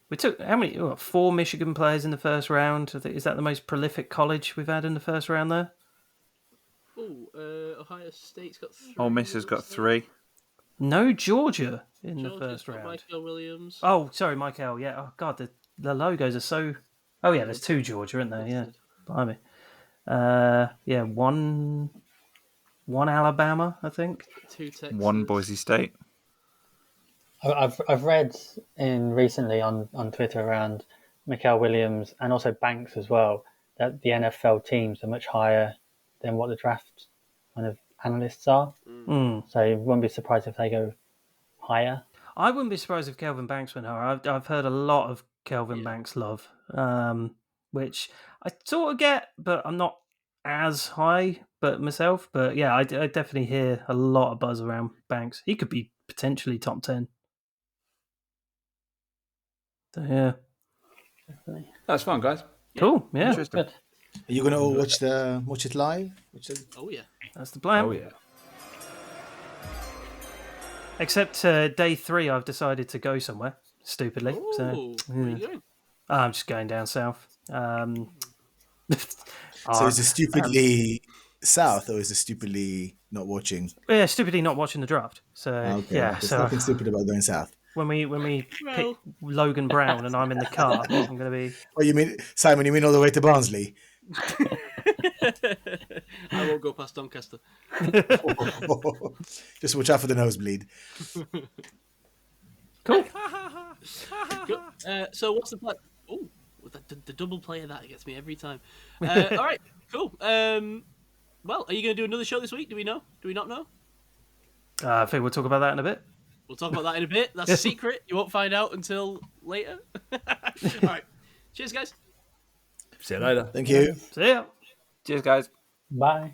We took how many? 4 Michigan players in the first round. I think, is that the most prolific college we've had in the first round there? Ohio State's got 3. Ole Miss has got 3. No Georgia in the first round. Michael Williams. Oh, sorry, Michael. Yeah. Oh God, the logos are so. Oh yeah, there's 2 Georgia, isn't there? Yeah. Blimey. Yeah, one Alabama, I think. 2 Texas. 1 Boise State. I've read recently on Twitter around Mikael Williams and also Banks as well that the NFL teams are much higher than what the draft kind of analysts are. So you wouldn't be surprised if they go higher. I wouldn't be surprised if Kelvin Banks went higher. I've heard a lot of Kelvin Banks love, which I sort of get, but I'm not as high myself. But yeah, I definitely hear a lot of buzz around Banks. He could be potentially top 10. So yeah, Definitely. That's fun, guys. cool. Yeah, Good. Are you going to watch it live? Oh yeah. that's the plan. Oh, yeah. Except day 3, I've decided to go somewhere stupidly. Ooh, where are you going? I'm just going down south. So is it stupidly south or is it stupidly not watching? Yeah, stupidly not watching the draft. So Okay, yeah, there's so nothing stupid about going south. when we pick Logan Brown and I'm in the car, I'm going to be. Oh, you mean Simon? You mean all the way to Barnsley? I won't go past Doncaster. Just watch out for the nosebleed. Cool. So what's the plan? Oh, the double play of that gets me every time. All right, cool. Well, are you going to do another show this week? Do we know? Do we not know? I think we'll talk about that in a bit. We'll talk about that in a bit. That's a secret. You won't find out until later. All right. Cheers, guys. See you later. Thank you. See ya. Cheers, guys. Bye.